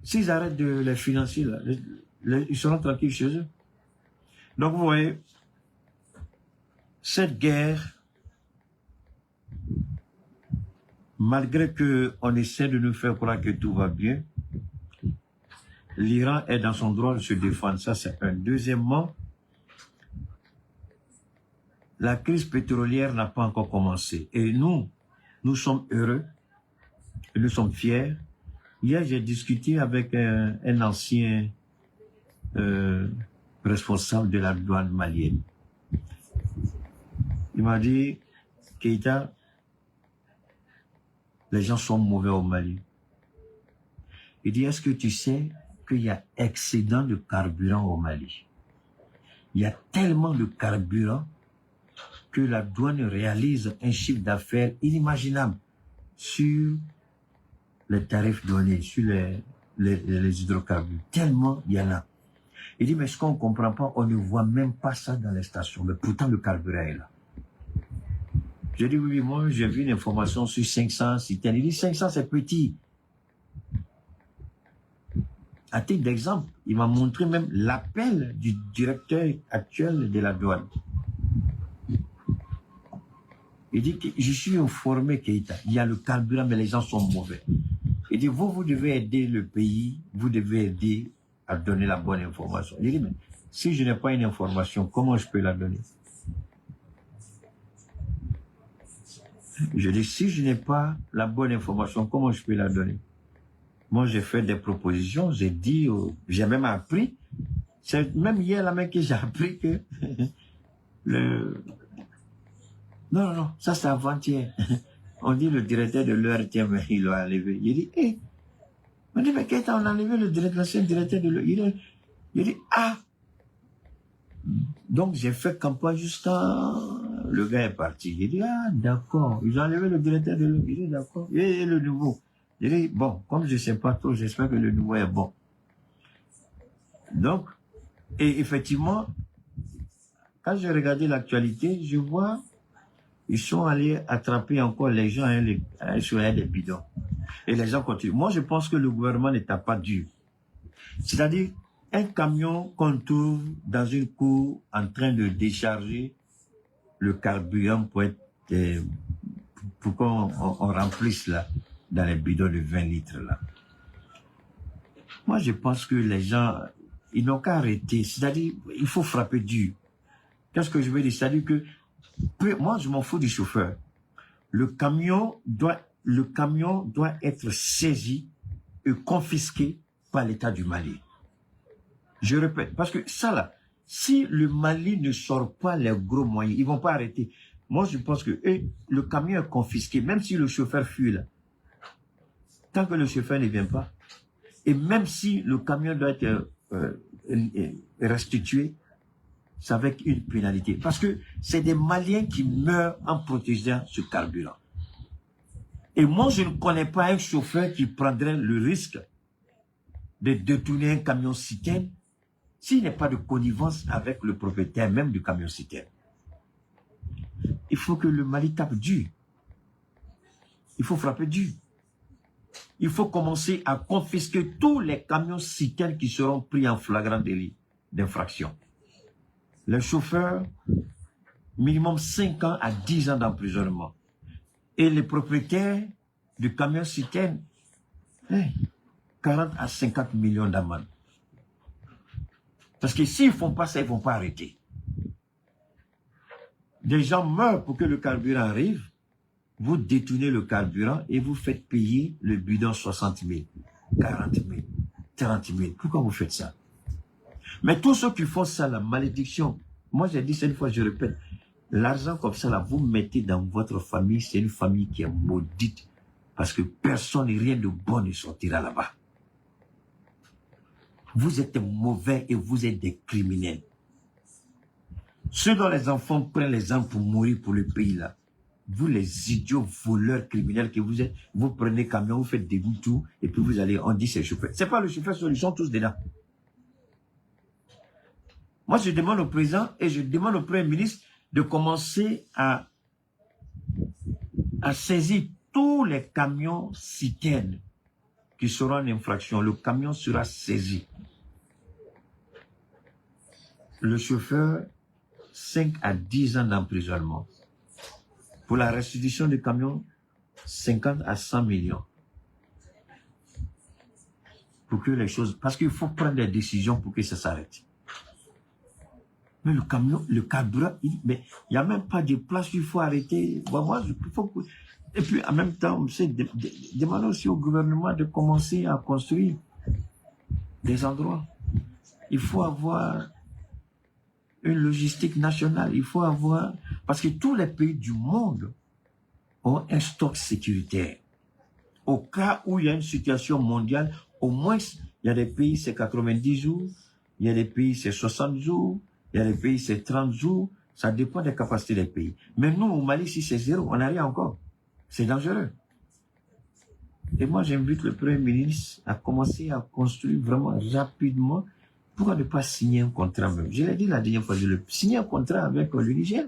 S'ils arrêtent de les financer, là, ils seront tranquilles chez eux. Donc, vous voyez, cette guerre, malgré qu'on essaie de nous faire croire que tout va bien, l'Iran est dans son droit de se défendre. Ça, c'est un. Deuxièmement, la crise pétrolière n'a pas encore commencé. Et nous sommes heureux, et nous sommes fiers. Hier, j'ai discuté avec un ancien responsable de la douane malienne. Il m'a dit, Keïta, les gens sont mauvais au Mali. Il dit, est-ce que tu sais qu'il y a excédent de carburant au Mali? Il y a tellement de carburant que la douane réalise un chiffre d'affaires inimaginable sur les tarifs douaniers, sur les hydrocarbures. Tellement il y en a. Il dit, mais ce qu'on ne comprend pas, on ne voit même pas ça dans les stations. Mais pourtant, le carburant est là. J'ai dit, oui, moi, j'ai vu une information sur 500 citernes. Il dit, 500, c'est petit. À titre d'exemple, il m'a montré même l'appel du directeur actuel de la douane. Il dit que je suis informé, Keïta, il y a le carburant, mais les gens sont mauvais. Il dit, vous devez aider le pays, vous devez aider à donner la bonne information. Il dit, mais si je n'ai pas une information, comment je peux la donner? Je dis, si je n'ai pas la bonne information, comment je peux la donner? Moi, j'ai fait des propositions, j'ai dit, j'ai même appris, c'est même hier la même que j'ai appris que Non, ça c'est avant-hier. On dit le directeur de l'ERTM, mais il l'a enlevé. Il dit, hé, on dit, mais qu'est-ce qu'on a enlevé l'ancien directeur de l'ERTM? Il dit, ah! Donc j'ai fait campagne jusqu'à... Le gars est parti. Il dit, ah, d'accord. Ils ont enlevé le directeur de l'ERTM. Il dit, d'accord. Et le nouveau? Il dit, bon, comme je ne sais pas trop, j'espère que le nouveau est bon. Donc, et effectivement, quand j'ai regardé l'actualité, je vois ils sont allés attraper encore les gens sur les bidons. Et les gens continuent. Moi, je pense que le gouvernement n'était pas dur. C'est-à-dire, un camion qu'on trouve dans une cour en train de décharger le carburant pour qu'on remplisse là, dans les bidons de 20 litres là. Moi, je pense que les gens, ils n'ont qu'à arrêter. C'est-à-dire, il faut frapper dur. Qu'est-ce que je veux dire? C'est-à-dire que, moi, je m'en fous du chauffeur. Le camion doit être saisi et confisqué par l'État du Mali. Je répète, parce que ça là, si le Mali ne sort pas les gros moyens, ils vont pas arrêter. Moi, je pense que le camion est confisqué, même si le chauffeur fuit là. Tant que le chauffeur ne vient pas, et même si le camion doit être restitué, c'est avec une pénalité. Parce que c'est des Maliens qui meurent en protégeant ce carburant. Et moi, je ne connais pas un chauffeur qui prendrait le risque de détourner un camion citerne s'il n'y a pas de connivence avec le propriétaire même du camion citerne. Il faut que le Mali tape dur. Il faut frapper dur. Il faut commencer à confisquer tous les camions citernes qui seront pris en flagrant délit d'infraction. Les chauffeurs, minimum 5 ans à 10 ans d'emprisonnement. Et les propriétaires du camion citerne, 40 à 50 millions d'amende. Parce que s'ils ne font pas ça, ils ne vont pas arrêter. Des gens meurent pour que le carburant arrive. Vous détournez le carburant et vous faites payer le bidon 60 000, 40 000, 30 000. Pourquoi vous faites ça? Mais tous ceux qui font ça, la malédiction, moi j'ai dit ça une fois, je répète, l'argent comme ça, là, vous mettez dans votre famille, c'est une famille qui est maudite. Parce que personne, rien de bon ne sortira là-bas. Vous êtes mauvais et vous êtes des criminels. Ceux dont les enfants prennent les armes pour mourir pour le pays là, vous les idiots voleurs criminels que vous êtes, vous prenez camion, vous faites des tout et puis vous allez, on dit c'est le chauffeur. C'est pas le chauffeur, ils sont tous dedans. Moi je demande au président et je demande au premier ministre de commencer à saisir tous les camions citernes qui seront en infraction. Le camion sera saisi. Le chauffeur, 5 à 10 ans d'emprisonnement. Pour la restitution du camion, 50 à 100 millions. Pour que les choses... Parce qu'il faut prendre des décisions pour que ça s'arrête. Mais le camion, le carburant, mais il n'y a même pas de place, il faut arrêter. Bon, moi, et puis, en même temps, on sait, demander aussi au gouvernement de commencer à construire des endroits. Il faut avoir une logistique nationale. Il faut avoir... Parce que tous les pays du monde ont un stock sécuritaire. Au cas où il y a une situation mondiale, au moins, il y a des pays, c'est 90 jours, il y a des pays, c'est 60 jours, il y a des pays, c'est 30 jours. Ça dépend des capacités des pays. Mais nous, au Mali, si c'est 0, on n'a rien encore. C'est dangereux. Et moi, j'invite le Premier ministre à commencer à construire vraiment rapidement. Pourquoi ne pas signer un contrat même? Je l'ai dit la dernière fois, signer un contrat avec le Niger.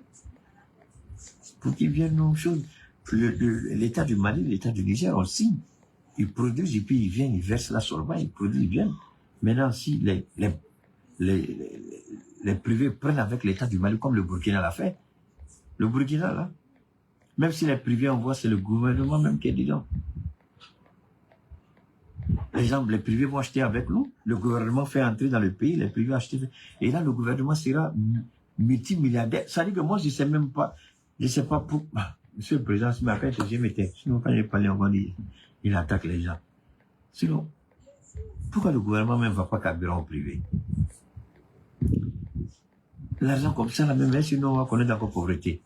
Pour qu'ils viennent nos choses. L'État du Mali, l'État du Niger, on signe. Ils produisent et puis ils viennent, ils versent la solvant, ils produisent, ils viennent. Maintenant, si les privés prennent avec l'État du Mali, comme le Burkina l'a fait, le Burkina, là, même si les privés envoient, c'est le gouvernement même qui est dedans. Par exemple, les privés vont acheter avec nous, le gouvernement fait entrer dans le pays, les privés achètent, et là, le gouvernement sera multimilliardaire. Ça dit que moi, je ne sais pas pour... Monsieur le Président, ce matin, je m'étais... Sinon, quand j'ai parlé, on va dire, il attaque les gens. Sinon, pourquoi le gouvernement même ne va pas carburant au privé? L'argent comme ça, la même, sinon on va connaître encore pauvreté.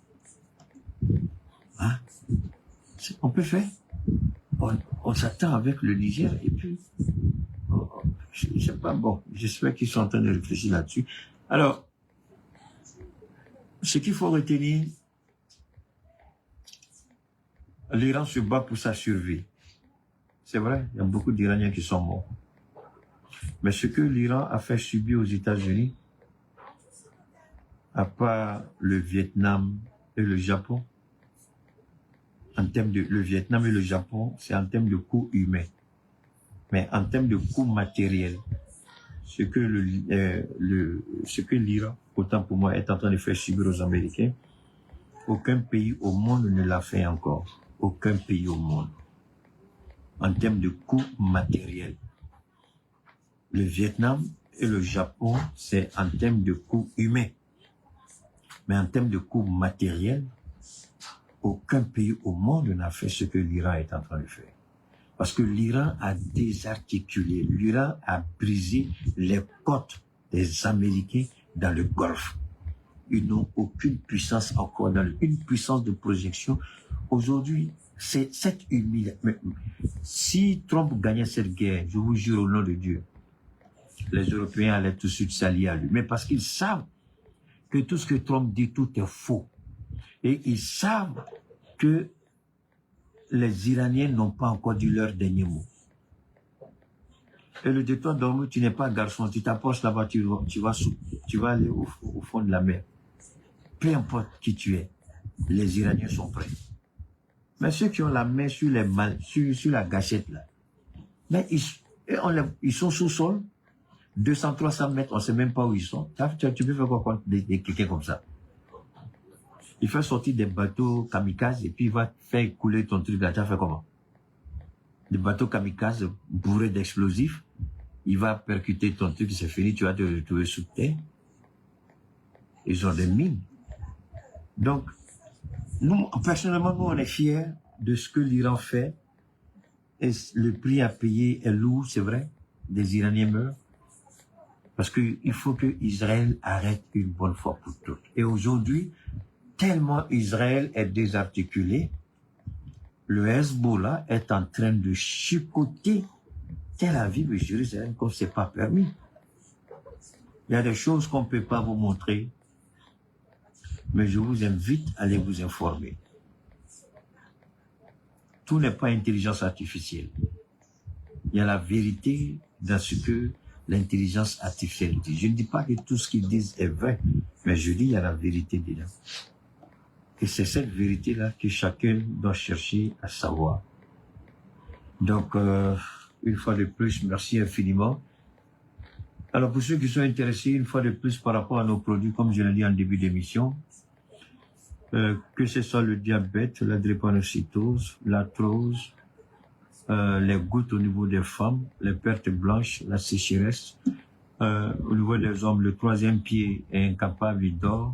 Hein? On peut faire. On s'attend avec le Niger et puis, je ne sais pas, bon, j'espère qu'ils sont en train de réfléchir là-dessus. Alors, ce qu'il faut retenir, l'Iran se bat pour sa survie. C'est vrai, il y a beaucoup d'Iraniens qui sont morts. Mais ce que l'Iran a fait subir aux États-Unis, à part le Vietnam et le Japon, en termes de le Vietnam et le Japon, c'est en termes de coûts humains. Mais en termes de coûts matériels, ce que l'Iran, autant pour moi, est en train de faire subir aux Américains, aucun pays au monde ne l'a fait encore. Aucun pays au monde. En termes de coûts matériels. Le Vietnam et le Japon, c'est en termes de coûts humains. Mais en termes de coûts matériels, aucun pays au monde n'a fait ce que l'Iran est en train de faire. Parce que l'Iran a désarticulé, l'Iran a brisé les côtes des Américains dans le Golfe. Ils n'ont aucune puissance encore, une puissance de projection. Aujourd'hui, c'est cette humiliation. Si Trump gagnait cette guerre, je vous jure au nom de Dieu, les Européens allaient tout de suite s'allier à lui. Mais parce qu'ils savent que tout ce que Trump dit, tout est faux. Et ils savent que les Iraniens n'ont pas encore dit leur dernier mot. Et le détour d'Ormuz, tu n'es pas garçon, tu t'approches là-bas, tu vas aller au fond de la mer. Peu importe qui tu es, les Iraniens sont prêts. Mais ceux qui ont la main sur la gâchette là, mais ils sont sous-sol, 200-300 mètres, on ne sait même pas où ils sont. Tu peux faire quoi contre quelqu'un comme ça? Il fait sortir des bateaux kamikazes et puis il va faire couler ton truc là. Tu vas faire comment? Des bateaux kamikazes bourrés d'explosifs, il va percuter ton truc, c'est fini, tu vas te retrouver sous terre. Ils ont des mines. Donc, nous, personnellement, nous, on est fiers de ce que l'Iran fait. Et le prix à payer est lourd, c'est vrai. Des Iraniens meurent. Parce qu'il faut que Israël arrête une bonne fois pour toutes. Et aujourd'hui, tellement Israël est désarticulé, le Hezbollah est en train de chicoter Tel Aviv et Jérusalem comme c'est pas permis. Il y a des choses qu'on ne peut pas vous montrer, mais je vous invite à aller vous informer. Tout n'est pas intelligence artificielle. Il y a la vérité dans ce que l'intelligence artificielle dit. Je ne dis pas que tout ce qu'ils disent est vrai, mais je dis qu'il y a la vérité dedans. Et c'est cette vérité-là que chacun doit chercher à savoir. Donc, une fois de plus, merci infiniment. Alors, pour ceux qui sont intéressés, une fois de plus, par rapport à nos produits, comme je l'ai dit en début d'émission, que ce soit le diabète, la drépanocytose, l'arthrose, les gouttes au niveau des femmes, les pertes blanches, la sécheresse, au niveau des hommes, le troisième pied est incapable, il dort,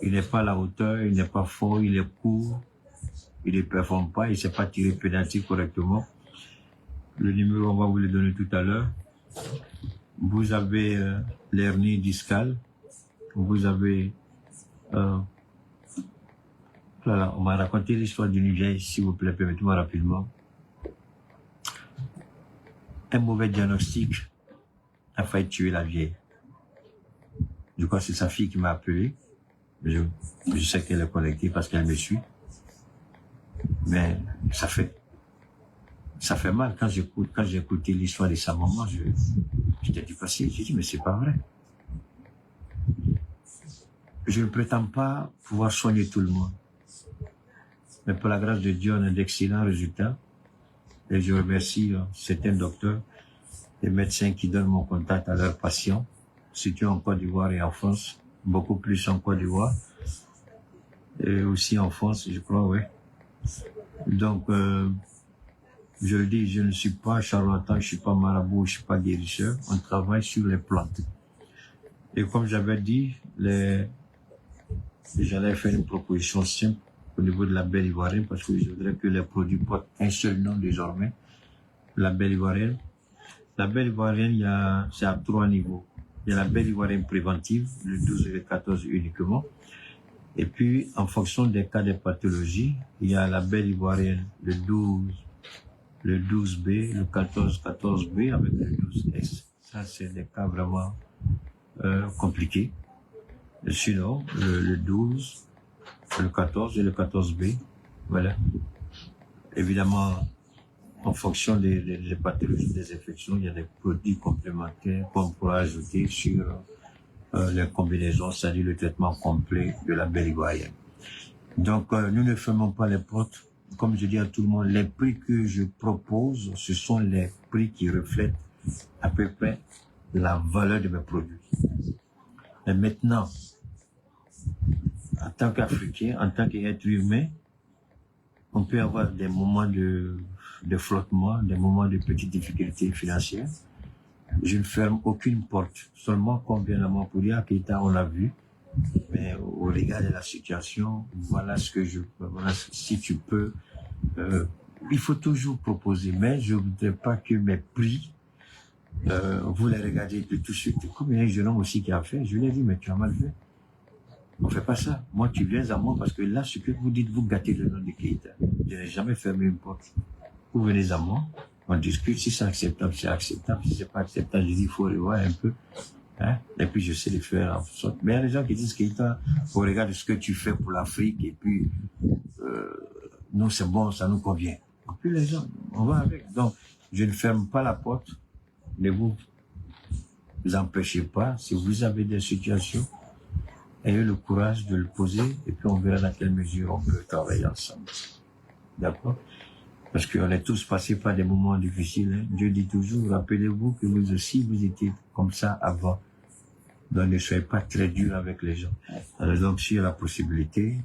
il n'est pas à la hauteur, il n'est pas fort, il est court, il ne performe pas, il ne sait pas tirer pénalty correctement. Le numéro, on va vous le donner tout à l'heure. Vous avez l'hernie discale, vous avez... voilà, on m'a raconté l'histoire d'une vieille, s'il vous plaît, permettez-moi rapidement. Un mauvais diagnostic a failli tuer la vieille. Je crois que c'est sa fille qui m'a appelé. Je sais qu'elle est connectée parce qu'elle me suit. Mais ça fait mal quand j'ai écouté l'histoire de sa maman. J'étais dépassé. J'ai dit, mais c'est pas vrai. Je ne prétends pas pouvoir soigner tout le monde. Mais pour la grâce de Dieu, on a d'excellents résultats. Et je remercie certains docteurs et médecins qui donnent mon contact à leurs patients, situés en Côte d'Ivoire et en France, beaucoup plus en Côte d'Ivoire, et aussi en France, je crois, oui. Donc, je le dis, je ne suis pas charlatan, je ne suis pas marabout, je ne suis pas guérisseur, on travaille sur les plantes. Et comme j'avais dit, j'allais faire une proposition simple au niveau de la belle ivoirienne, parce que je voudrais que les produits portent un seul nom désormais, la belle ivoirienne. La belle ivoirienne, c'est à 3 niveaux. Il y a la belle ivoirienne préventive, le 12 et le 14 uniquement. Et puis, en fonction des cas de pathologie, il y a la belle ivoirienne, le 12B, le 14B avec le 12S. Ça, c'est des cas vraiment compliqués. Sinon, le 12, le 14 et le 14B, voilà. Évidemment, en fonction des pathologies, des infections, il y a des produits complémentaires qu'on pourra ajouter sur les combinaisons, c'est-à-dire le traitement complet de la belle ivoirienne. Donc, nous ne fermons pas les portes. Comme je dis à tout le monde, les prix que je propose, ce sont les prix qui reflètent à peu près la valeur de mes produits. Et maintenant, en tant qu'Africain, en tant qu'être humain, on peut avoir des moments de flottement, des moments de petites difficultés financières. Je ne ferme aucune porte, seulement convenablement pour dire à Keïta, on l'a vu, mais au regard de la situation, voilà ce que voilà, si tu peux, il faut toujours proposer, mais je ne voudrais pas que mes prix, vous les regardez de tout de suite, comme il y a un jeune homme aussi qui a fait, je lui ai dit, mais tu as mal fait. On fait pas ça. Moi, tu viens à moi parce que là, ce que vous dites, vous gâtez le nom de Keïta. Je n'ai jamais fermé une porte. Vous venez à moi, on discute, si c'est acceptable, c'est acceptable, si c'est pas acceptable, je dis, il faut revoir un peu. Hein? Et puis, je sais le faire en sorte. Mais il y a des gens qui disent Keïta, au regard de ce que tu fais pour l'Afrique, et puis, nous, c'est bon, ça nous convient. Et puis, les gens, on va avec. Donc, je ne ferme pas la porte, ne vous empêchez pas. Si vous avez des situations, ayez le courage de le poser, et puis on verra dans quelle mesure on peut travailler ensemble. D'accord? Parce qu'on est tous passés par des moments difficiles. Hein. Dieu dit toujours, rappelez-vous que vous aussi, vous étiez comme ça avant. Donc ne soyez pas très dur avec les gens. Alors, donc s'il y a la possibilité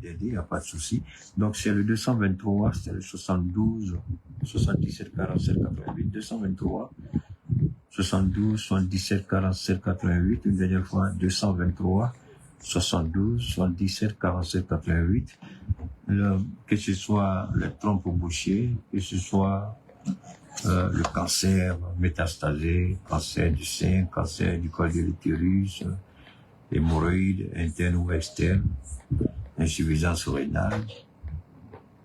d'aider, il n'y a pas de souci. Donc c'est le 223, c'est le 72, 77, 47, 88, 223, 72, 77, 47, 88, une dernière fois, 223, 72, 77, 47, 88. Que ce soit le trompe bouché, que ce soit le cancer métastasé, cancer du sein, cancer du col de l'utérus, hémorroïdes internes ou externes, insuffisance rénale,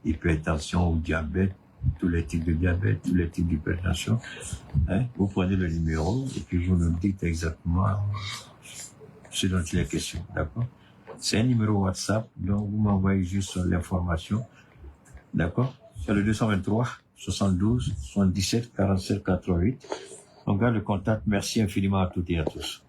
hypertension ou diabète, tous les types de diabète, tous les types d'hypertension. Hein? Vous prenez le numéro et puis vous nous dites exactement ce dont il est question, d'accord? C'est un numéro WhatsApp, donc vous m'envoyez juste l'information, d'accord? C'est le 223 72 77 47 88. On garde le contact. Merci infiniment à toutes et à tous.